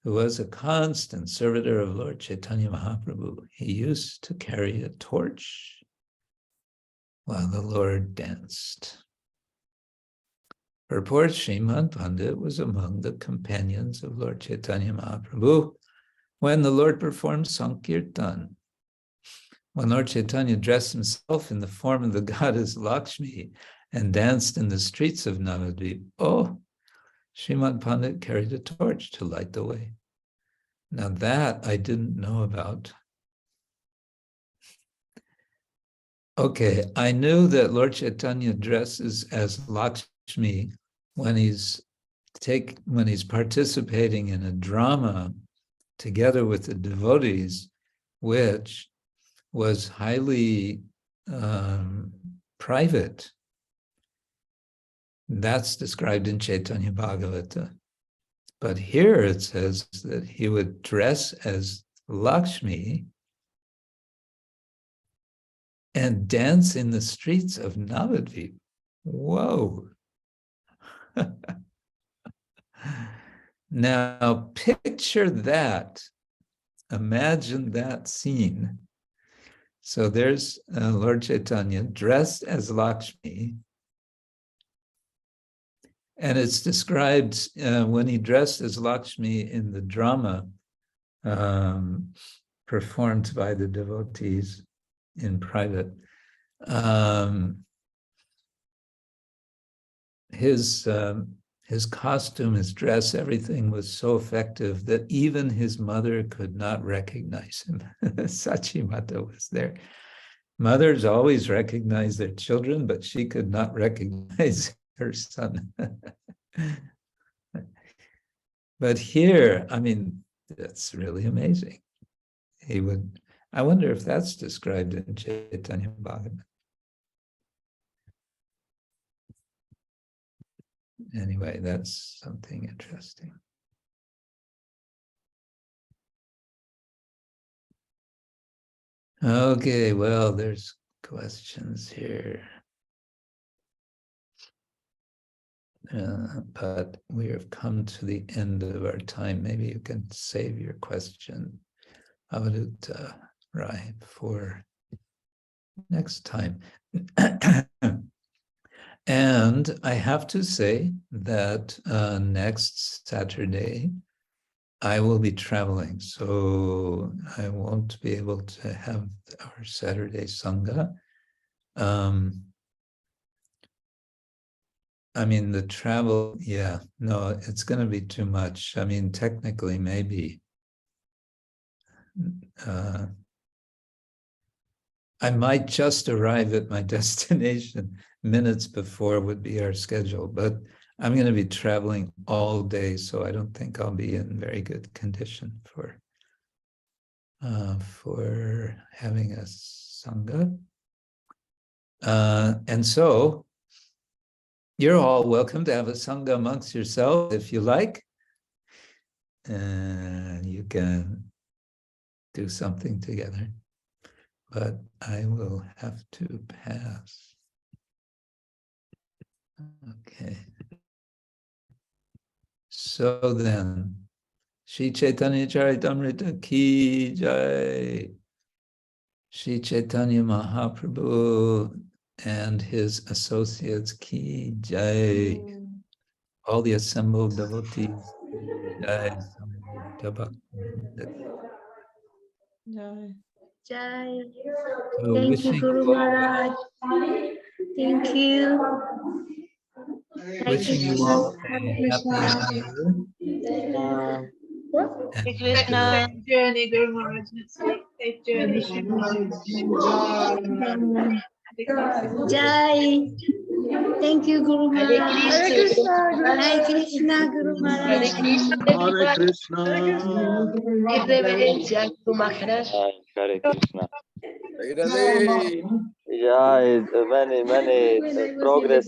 who was a constant servitor of Lord Chaitanya Mahaprabhu. He used to carry a torch while the Lord danced. Purport: Shriman Pandit was among the companions of Lord Chaitanya Mahaprabhu when the Lord performed Sankirtan. When Lord Chaitanya dressed himself in the form of the goddess Lakshmi and danced in the streets of Navadvip, Shriman Pandit carried a torch to light the way. Now that I didn't know about. Okay, I knew that Lord Chaitanya dresses as Lakshmi when he's participating in a drama together with the devotees, which was highly private. That's described in Chaitanya Bhagavata. But here it says that he would dress as Lakshmi and dance in the streets of Navadvip. Whoa. Now picture that. Imagine that scene. So there's Lord Chaitanya dressed as Lakshmi. And it's described when he dressed as Lakshmi in the drama performed by the devotees in private. His costume, his dress, everything was so effective that even his mother could not recognize him. Sachimata was there. Mothers always recognize their children, but she could not recognize her son. But here, I mean, that's really amazing. I wonder if that's described in Chaitanya Bhagavata. Anyway, that's something interesting. Okay, well, there's questions here. But we have come to the end of our time. Maybe you can save your question Avaruta Rai for next time. And I have to say that next Saturday, I will be traveling, so I won't be able to have our Saturday Sangha. I mean, the travel, yeah, no, it's going to be too much. I mean, technically, maybe. I might just arrive at my destination minutes before would be our schedule, but I'm going to be traveling all day, so I don't think I'll be in very good condition for having a Sangha. And so you're all welcome to have a Sangha amongst yourselves if you like. And you can do something together. But I will have to pass. Okay. So then, Shri Chaitanya Charitamrita ki jai. Shri Chaitanya Mahaprabhu and his associates ki jai. All the assembled devotees jai. Jai. So Thank you, wishing Guru all Maharaj. Thank you. wishing you all a happy Mayapur. Safe journey, Guru Maharaj. Safe journey. Jai. Thank you, Guru Maharaj. Hare Krishna, Hare Krishna, Guru Maharaj. Hare Krishna. Hare Krishna. Yeah, many progress.